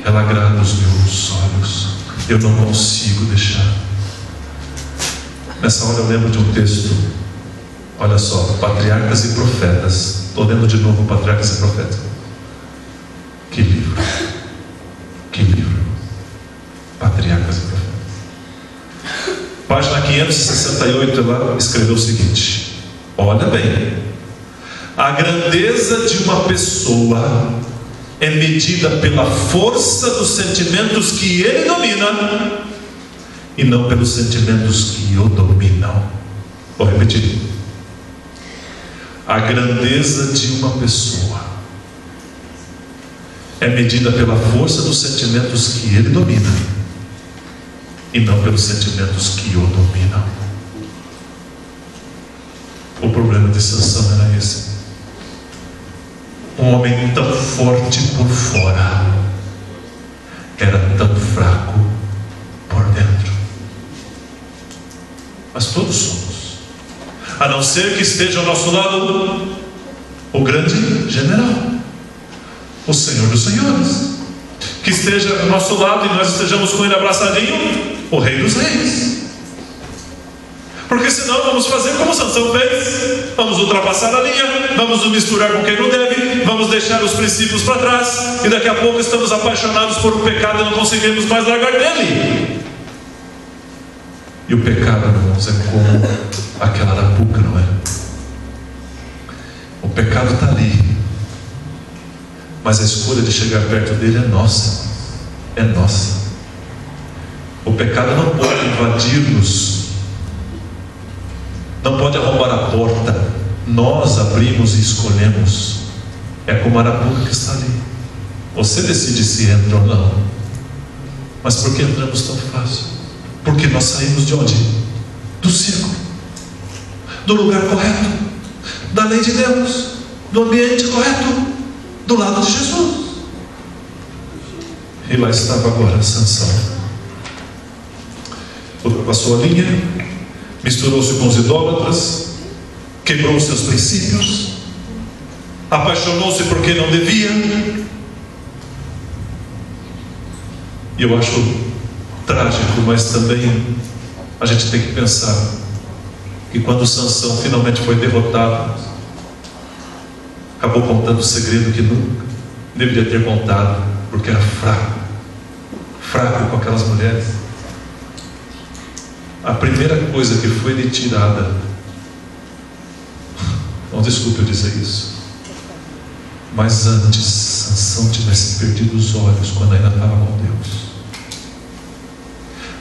Ela agrada os meus olhos. Eu não consigo deixar. Nessa hora eu lembro de um texto. Olha só, Patriarcas e Profetas. Estou lendo de novo Patriarcas e Profetas. Que livro. Que livro. Patriarcas e Profetas. Página 568, ela escreveu o seguinte: olha bem, a grandeza de uma pessoa é medida pela força dos sentimentos que ele domina e não pelos sentimentos que o dominam. Vou repetir. A grandeza de uma pessoa é medida pela força dos sentimentos que ele domina e não pelos sentimentos que o dominam. O problema de Sansão era esse. Um homem tão forte por fora era tão fraco por dentro. Mas todos somos, a não ser que esteja ao nosso lado o grande general, o Senhor dos Senhores, que esteja ao nosso lado e nós estejamos com ele abraçadinho, o Rei dos Reis. Porque senão vamos fazer como Sansão fez. Vamos ultrapassar a linha, vamos nos misturar com quem não deve, vamos deixar os princípios para trás, e daqui a pouco estamos apaixonados por um pecado e não conseguimos mais largar dele. E o pecado, irmãos, é como aquela arapuca, não é? O pecado está ali, mas a escolha de chegar perto dele é nossa. É nossa. O pecado não pode invadir-nos, não pode arrombar a porta. Nós abrimos e escolhemos. É como a arapuca que está ali. Você decide se entra ou não. Mas por que entramos tão fácil? Porque nós saímos de onde? Do círculo, do lugar correto, da lei de Deus, do ambiente correto, do lado de Jesus. E lá estava agora Sansão. Ultrapassou a linha, misturou-se com os idólatras, quebrou os seus princípios, apaixonou-se porque não devia. E eu acho trágico, mas também a gente tem que pensar que quando Sansão finalmente foi derrotado, acabou contando o segredo que nunca deveria ter contado, porque era fraco com aquelas mulheres. A primeira coisa que foi lhe tirada, não desculpe eu dizer isso, mas antes Sansão tivesse perdido os olhos quando ainda estava com Deus.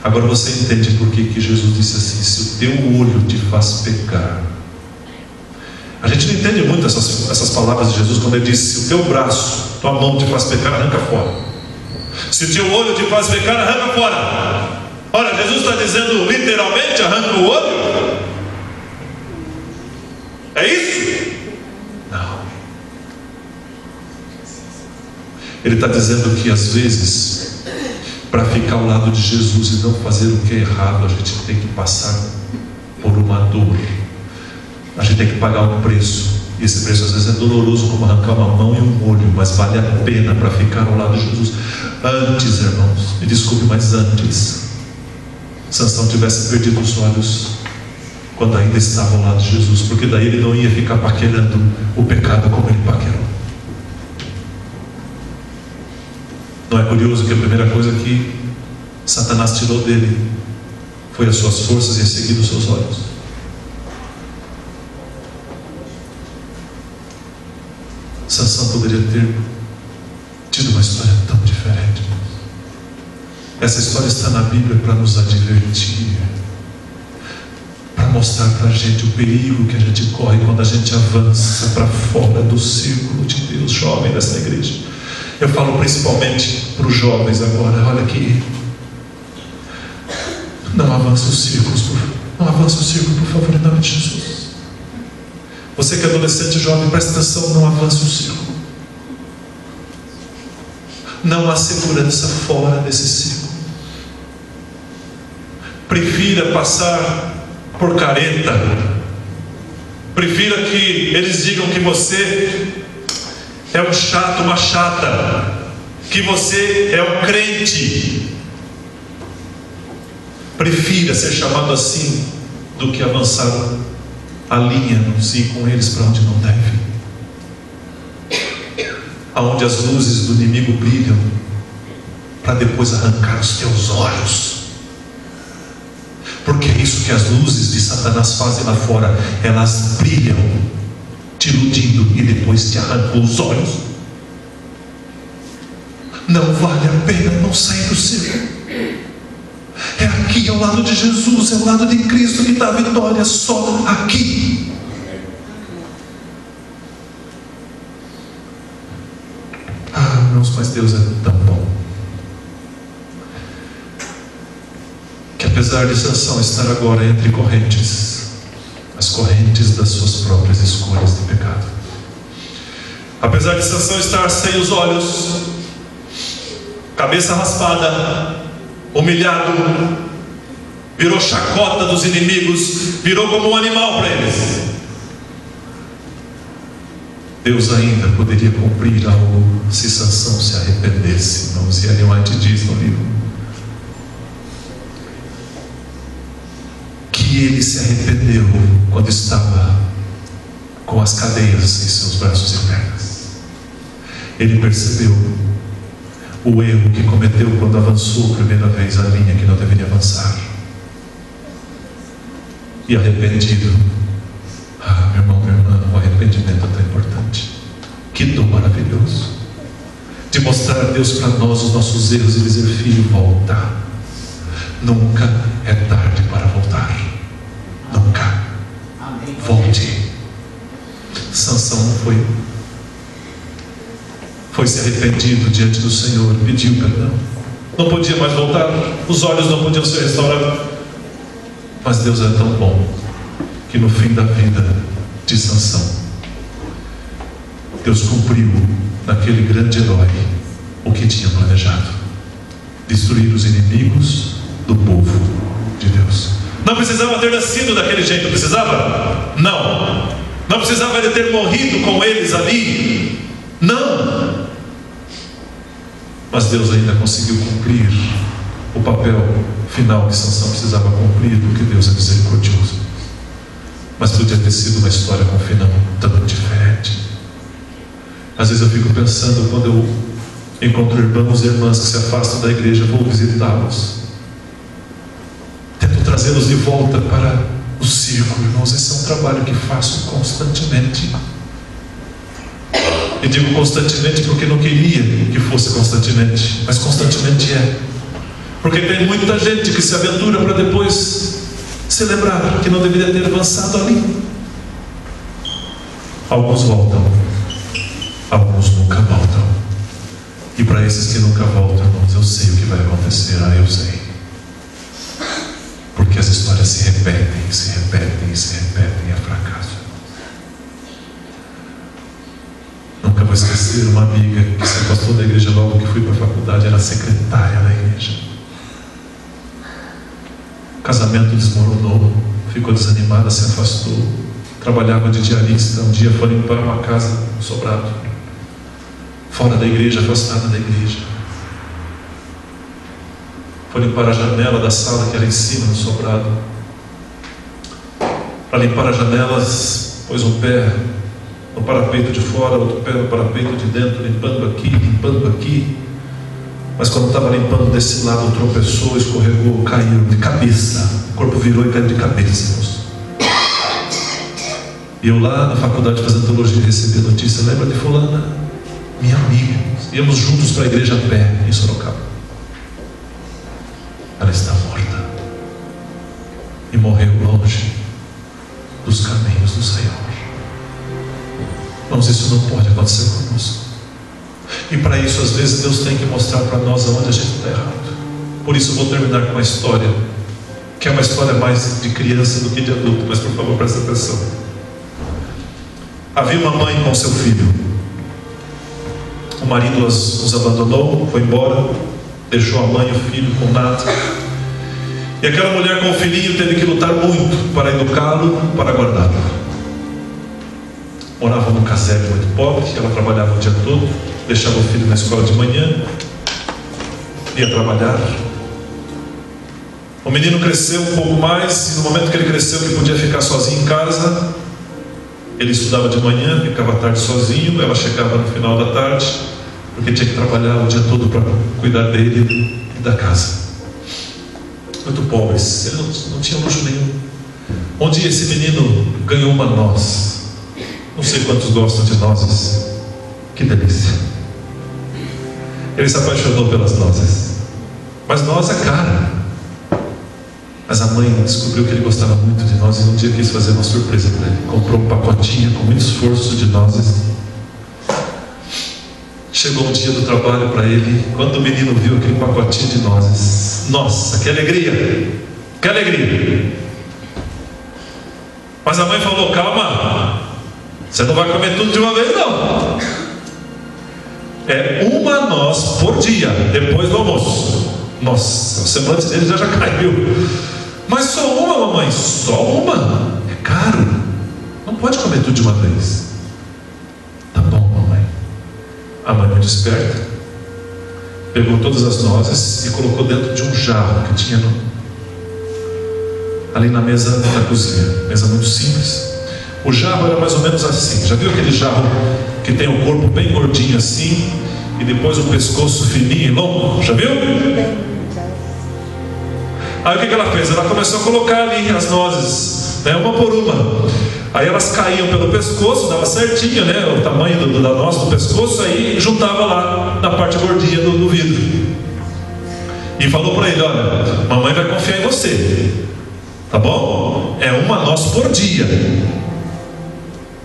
Agora você entende por que Jesus disse assim: se o teu olho te faz pecar. A gente não entende muito essas palavras de Jesus quando ele diz: se o teu braço, tua mão te faz pecar, arranca fora. Se o teu olho te faz pecar, arranca fora. Ora, Jesus está dizendo literalmente: arranca o olho? É isso? Não. Ele está dizendo que às vezes, para ficar ao lado de Jesus e não fazer o que é errado, a gente tem que passar por uma dor. A gente tem que pagar um preço. E esse preço às vezes é doloroso, como arrancar uma mão e um olho, mas vale a pena para ficar ao lado de Jesus. Antes, irmãos, me desculpe, mas antes Sansão tivesse perdido os olhos quando ainda estava ao lado de Jesus, porque daí ele não ia ficar paquerando o pecado como ele paquerou. Não é curioso que a primeira coisa que Satanás tirou dele foi as suas forças e em seguida os seus olhos? Sansão poderia ter tido uma história tão diferente. Essa história está na Bíblia para nos advertir, para mostrar para a gente o perigo que a gente corre quando a gente avança para fora do círculo de Deus. Jovem dessa igreja, eu falo principalmente para os jovens agora. Olha aqui, não avance os círculos, não avance o círculo, por favor, em nome de Jesus. Você que é adolescente, jovem, presta atenção, não avance o círculo. Não há segurança fora desse círculo. Prefira passar por careta. Prefira que eles digam que você é um chato, uma chata, que você é um crente. Prefira ser chamado assim do que avançar a linha, não ir com eles para onde não deve, aonde as luzes do inimigo brilham, para depois arrancar os teus olhos. Porque é isso que as luzes de Satanás fazem lá fora. Elas brilham, te iludindo, e depois te arrancam os olhos. Não vale a pena não sair do círculo. É aqui, ao lado de Jesus, é ao lado de Cristo que está a vitória, só aqui. Ah, irmãos, mas Deus é tão bom, que apesar de Sansão estar agora entre correntes, as correntes das suas próprias escolhas de pecado, apesar de Sansão estar sem os olhos, cabeça raspada, humilhado, virou chacota dos inimigos, virou como um animal para eles, Deus ainda poderia cumprir algo se Sansão se arrependesse, irmãos. E Ellen White diz no livro que ele se arrependeu quando estava com as cadeias em seus braços e pernas. Ele percebeu o erro que cometeu quando avançou a primeira vez a linha que não deveria avançar. E arrependido, meu irmão, minha irmã, o arrependimento é tão importante. Que dom maravilhoso de mostrar a Deus para nós os nossos erros e dizer: filho, volta. Nunca é tarde para voltar. Nunca. Volte. Sansão foi se arrependido diante do Senhor, pediu perdão, não podia mais voltar, os olhos não podiam ser restaurados, mas Deus é tão bom que no fim da vida de Sansão, Deus cumpriu naquele grande herói o que tinha planejado: destruir os inimigos do povo de Deus. Não precisava ter nascido daquele jeito, precisava? Não precisava ele ter morrido com eles ali, não. Mas Deus ainda conseguiu cumprir o papel final que Sansão precisava cumprir, porque Deus é misericordioso. Mas podia ter sido uma história com um final tão diferente. Às vezes eu fico pensando, quando eu encontro irmãos e irmãs que se afastam da igreja, vou visitá-los, tento trazê-los de volta para o círculo. Irmãos, esse é um trabalho que faço constantemente. E digo constantemente porque não queria que fosse constantemente, mas constantemente é. Porque tem muita gente que se aventura para depois se lembrar que não deveria ter avançado ali. Alguns voltam, alguns nunca voltam. E para esses que nunca voltam, irmãos, eu sei o que vai acontecer. Eu sei. Porque as histórias se repetem, se repetem, se repetem. É fracasso. Nunca vou esquecer uma amiga que se afastou da igreja logo que fui para a faculdade. Era secretária da igreja. O casamento desmoronou, ficou desanimada, se afastou. Trabalhava de diarista. Um dia foi limpar uma casa no sobrado, fora da igreja, afastada da igreja. Foi limpar a janela da sala que era em cima no sobrado. Para limpar as janelas, pôs um pé no parapeito de fora, outro pé no parapeito de dentro, limpando aqui, limpando aqui. Mas quando estava limpando desse lado, tropeçou, escorregou, caiu de cabeça. O corpo virou e caiu de cabeça. E eu lá na faculdade fazendo teologia recebi a notícia: lembra de fulana? Minha amiga. Íamos juntos para a igreja a pé em Sorocaba. Ela está morta e morreu longe dos caminhos do Senhor. Irmãos, isso não pode acontecer conosco. E para isso, às vezes, Deus tem que mostrar para nós aonde a gente está errado. Por isso eu vou terminar com uma história, que é uma história mais de criança do que de adulto. Mas por favor, presta atenção. Havia uma mãe com seu filho. O marido os abandonou, foi embora, deixou a mãe e o filho com nada. E aquela mulher com o filhinho teve que lutar muito para educá-lo, para guardá-lo. Morava num casebre muito pobre, ela trabalhava o dia todo, deixava o filho na escola de manhã, ia trabalhar. O menino cresceu um pouco mais, e no momento que ele cresceu, que podia ficar sozinho em casa, ele estudava de manhã, ficava à tarde sozinho. Ela chegava no final da tarde, porque tinha que trabalhar o dia todo para cuidar dele e da casa. Muito pobres, ele não tinha luxo nenhum. Um dia esse menino ganhou uma noz. Não sei quantos gostam de nozes. Que delícia. Ele se apaixonou pelas nozes. Mas noz é cara. Mas a mãe descobriu que ele gostava muito de nozes e um dia quis fazer uma surpresa para ele. Comprou um pacotinho com muito esforço de nozes. Chegou um dia do trabalho para ele. Quando o menino viu aquele pacotinho de nozes, nossa, que alegria! Que alegria! Mas a mãe falou: calma, você não vai comer tudo de uma vez não. É uma noz por dia, depois do almoço. Nossa, o semblante dele já caiu. Mas só uma, mamãe? Só uma? É caro. Não pode comer tudo de uma vez. Tá bom, mamãe. A mãe muito esperta pegou todas as nozes e colocou dentro de um jarro que tinha ali na mesa da cozinha. Mesa muito simples. O jarro era mais ou menos assim. Já viu aquele jarro que tem o corpo bem gordinho assim e depois o pescoço fininho e longo? Já viu? Aí o que ela fez? Ela começou a colocar ali as nozes, né, uma por uma. Aí elas caíam pelo pescoço, dava certinho, né, o tamanho da noz do pescoço. Aí juntava lá na parte gordinha do vidro. E falou para ele: olha, mamãe vai confiar em você, tá bom? É uma noz por dia.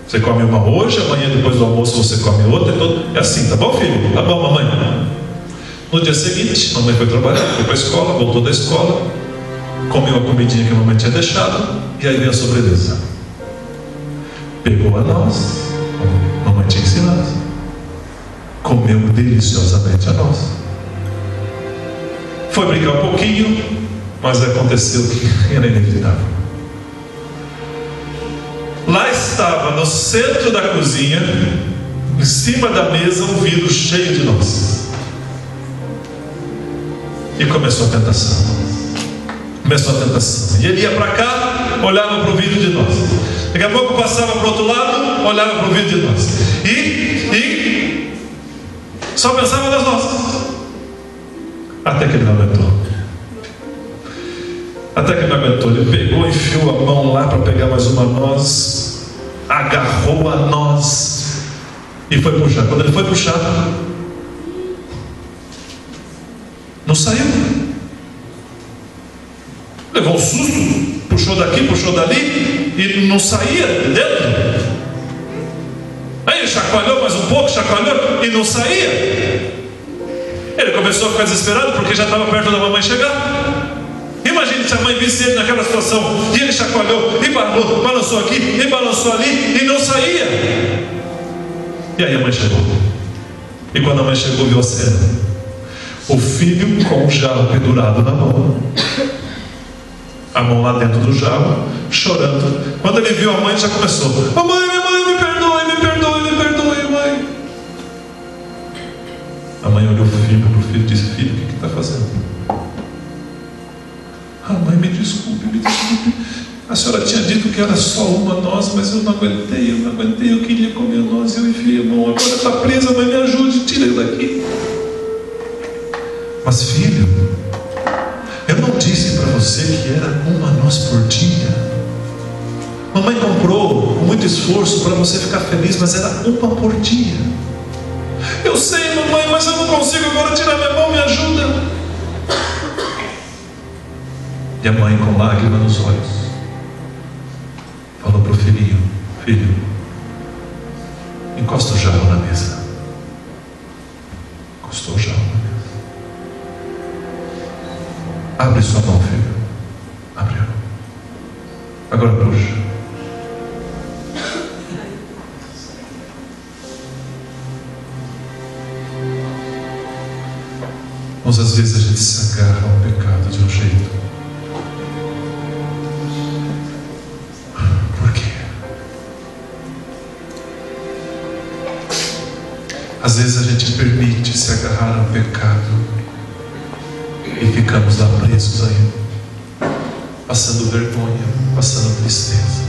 Você come uma hoje, amanhã depois do almoço você come outra. É assim, tá bom, filho? Tá bom, mamãe. No dia seguinte, mamãe foi trabalhar, foi para a escola, voltou da escola, comeu a comidinha que a mamãe tinha deixado, e aí veio a sobremesa. Pegou a noz, como a mamãe tinha ensinado, comeu deliciosamente a noz. Foi brincar um pouquinho, mas aconteceu que era inevitável. Lá estava, no centro da cozinha, em cima da mesa, um vidro cheio de nozes. E começou a tentação. Começou a tentação. E ele ia para cá, olhava para o vídeo de nós. Daqui a pouco passava para o outro lado, olhava para o vídeo de nós. E só pensava nas nossas. Até que ele não aguentou. Até que ele não aguentou. Ele pegou, enfiou a mão lá para pegar mais uma noz, agarrou a noz e foi puxar. Quando ele foi puxar, não saiu. Levou um susto, puxou daqui, puxou dali e não saía de dentro. Aí ele chacoalhou mais um pouco, chacoalhou e não saía. Ele começou a ficar desesperado porque já estava perto da mamãe chegar. Imagine se a mãe visse ele naquela situação. E ele chacoalhou e balançou aqui e balançou ali e não saía. E aí a mãe chegou. E quando a mãe chegou, viu a cena: o filho com o jarro pendurado na mão, a mão lá dentro do jarro, chorando. Quando ele viu a mãe, já começou: oh, mãe, me perdoe, me perdoe, me perdoe, mãe. A mãe olhou para o filho e disse: filho, o que está fazendo? Ah, mãe, me desculpe, me desculpe. A senhora tinha dito que era só uma noz, mas eu não aguentei, eu queria comer a noz e eu enfiei a mão. Agora está presa, mãe, me ajude, tira ele daqui. Mas filho, eu não disse para você que era uma noz por dia. Mamãe comprou com muito esforço para você ficar feliz, mas era uma por dia. Eu sei, mamãe, mas eu não consigo agora tirar minha mão, me ajuda. E a mãe, com lágrimas nos olhos, falou para o filhinho: filho, encosta o jarro na mesa. Encostou o jarro na mesa. Abre sua mão, filho. Abre. Agora puxa. Mas às vezes a gente se agarra ao pecado de um jeito. Por quê? Às vezes a gente permite se agarrar ao pecado e ficamos lá presos ainda, passando vergonha, passando tristeza,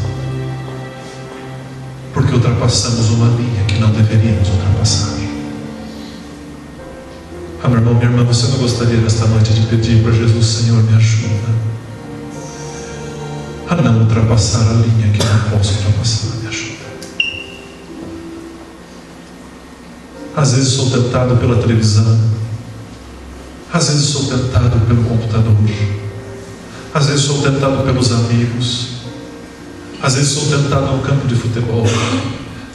porque ultrapassamos uma linha que não deveríamos ultrapassar. Ah, meu irmão, minha irmã, você não gostaria nesta noite de pedir para Jesus: Senhor, me ajuda a não ultrapassar a linha que não posso ultrapassar, me ajuda. Às vezes sou tentado pela televisão, às vezes sou tentado pelo computador, às vezes sou tentado pelos amigos, às vezes sou tentado no campo de futebol,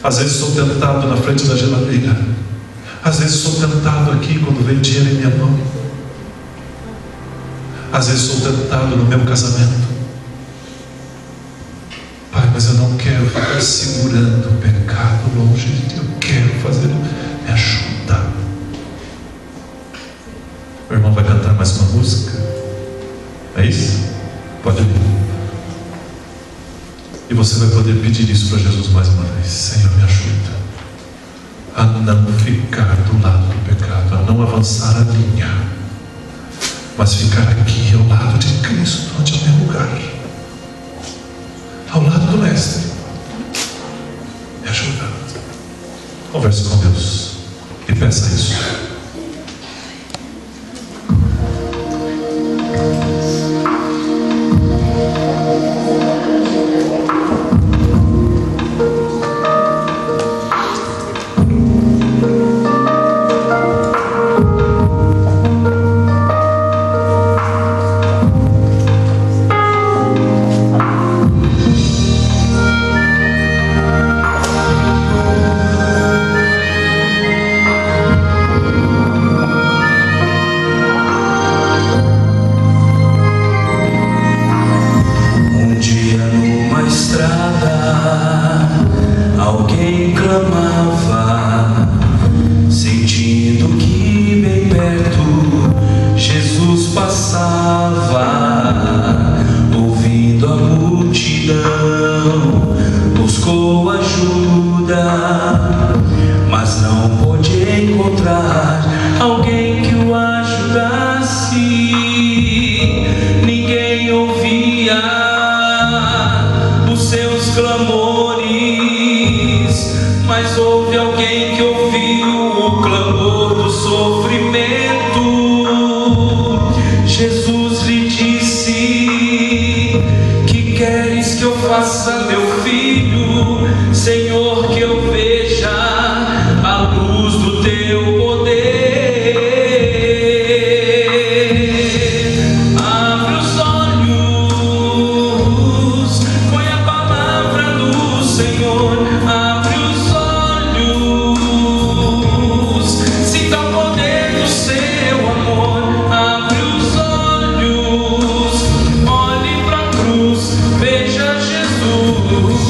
às vezes sou tentado na frente da geladeira, às vezes sou tentado aqui quando vem dinheiro em minha mão, às vezes sou tentado no meu casamento. Pai, mas eu não quero ficar segurando o pecado longe de Ti, eu quero fazer. Me ajuda. O irmão vai cantar mais uma música. É isso? Pode vir. E você vai poder pedir isso para Jesus mais uma vez: Senhor, me ajuda a não ficar do lado do pecado, a não avançar a linha, mas ficar aqui ao lado de Cristo, onde é o meu lugar, ao lado do Mestre. Me ajuda. Converse com Deus e peça isso. Jesus lhe disse: que queres que eu faça, meu filho? Senhor, que eu veja a luz do teu poder. Abre os olhos, foi a palavra do Senhor. Abre os olhos, sinta o poder do seu amor. Abre os olhos, olhe para a cruz, veja Jesus.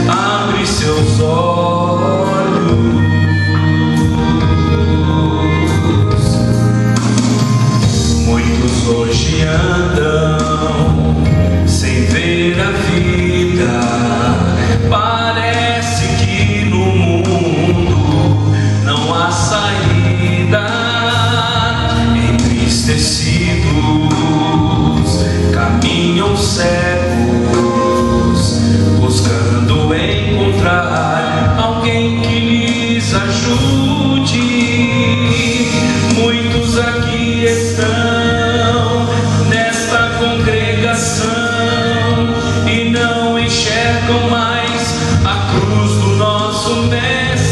Abre seus olhos. Muitos hoje andam sem ver a vida. Parece que no mundo não há saída. Entristecidos, caminham cegos, buscando encontrar alguém que lhes ajude. Muitos aqui estão nesta congregação e não enxergam mais a cruz do nosso Mestre.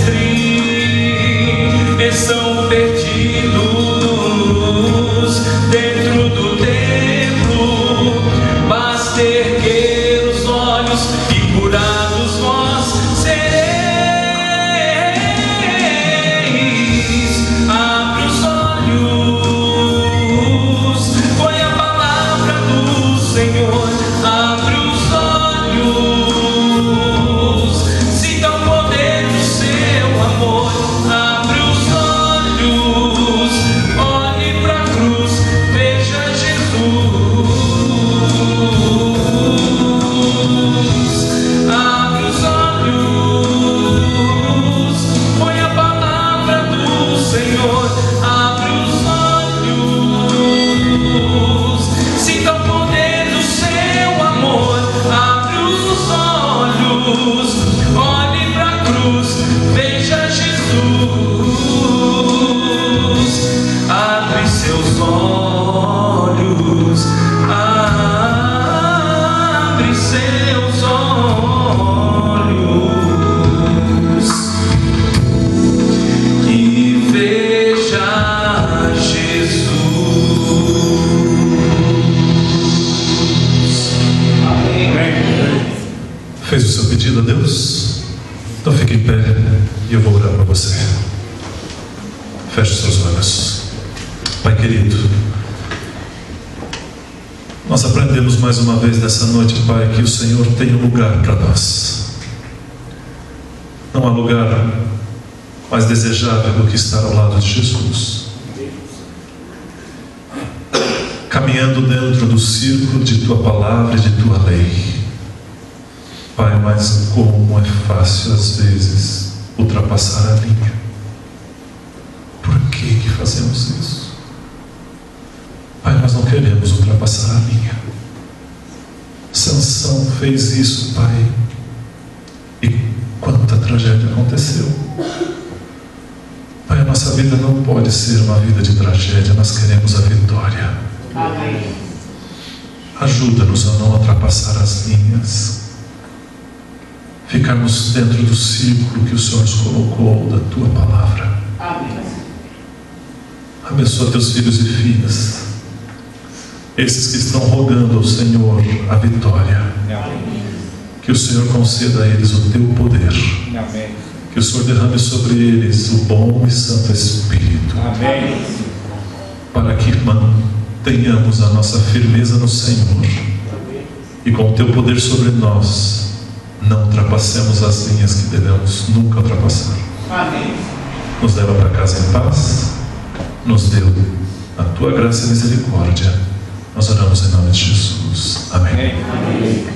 Estão perdidos dentro do templo. Basta erguer os olhos e curados nós sereis. Abre os olhos, foi a palavra do Senhor. Abre os olhos, sinta o poder do seu amor. Abre os olhos, olhe para a cruz, veja Jesus. Abre os olhos, foi a palavra do Senhor. Abre os olhos, sinta o poder do seu amor. Abre os olhos, olhe para a cruz, veja Jesus. Abre seus olhos, abre seus olhos e veja Jesus. Fez o seu pedido a Deus? Então fique em pé e eu vou orar para você. Feche seus olhos. Pai querido, nós aprendemos mais uma vez nessa noite, Pai, que o Senhor tem um lugar para nós. Não há lugar mais desejável do que estar ao lado de Jesus, caminhando dentro do círculo de Tua palavra e de Tua lei. Pai, mas como é fácil às vezes ultrapassar a linha. Por que fazemos isso? Pai, nós não queremos ultrapassar a linha. Sansão fez isso, Pai, e quanta tragédia aconteceu. Pai, a nossa vida não pode ser uma vida de tragédia. Nós queremos a vitória. Amém. Ajuda-nos a não ultrapassar as linhas, ficarmos dentro do círculo que o Senhor nos colocou da Tua palavra. Amém. Abençoa Teus filhos e filhas, esses que estão rogando ao Senhor a vitória. Amém. Que o Senhor conceda a eles o Teu poder. Amém. Que o Senhor derrame sobre eles o bom e santo Espírito. Amém. Para que mantenhamos a nossa firmeza no Senhor e com o Teu poder sobre nós não ultrapassemos as linhas que devemos nunca ultrapassar. Amém. Nos leva para casa em paz. Nos deu a Tua graça e misericórdia. Nós oramos em nome de Jesus. Amém. Amém.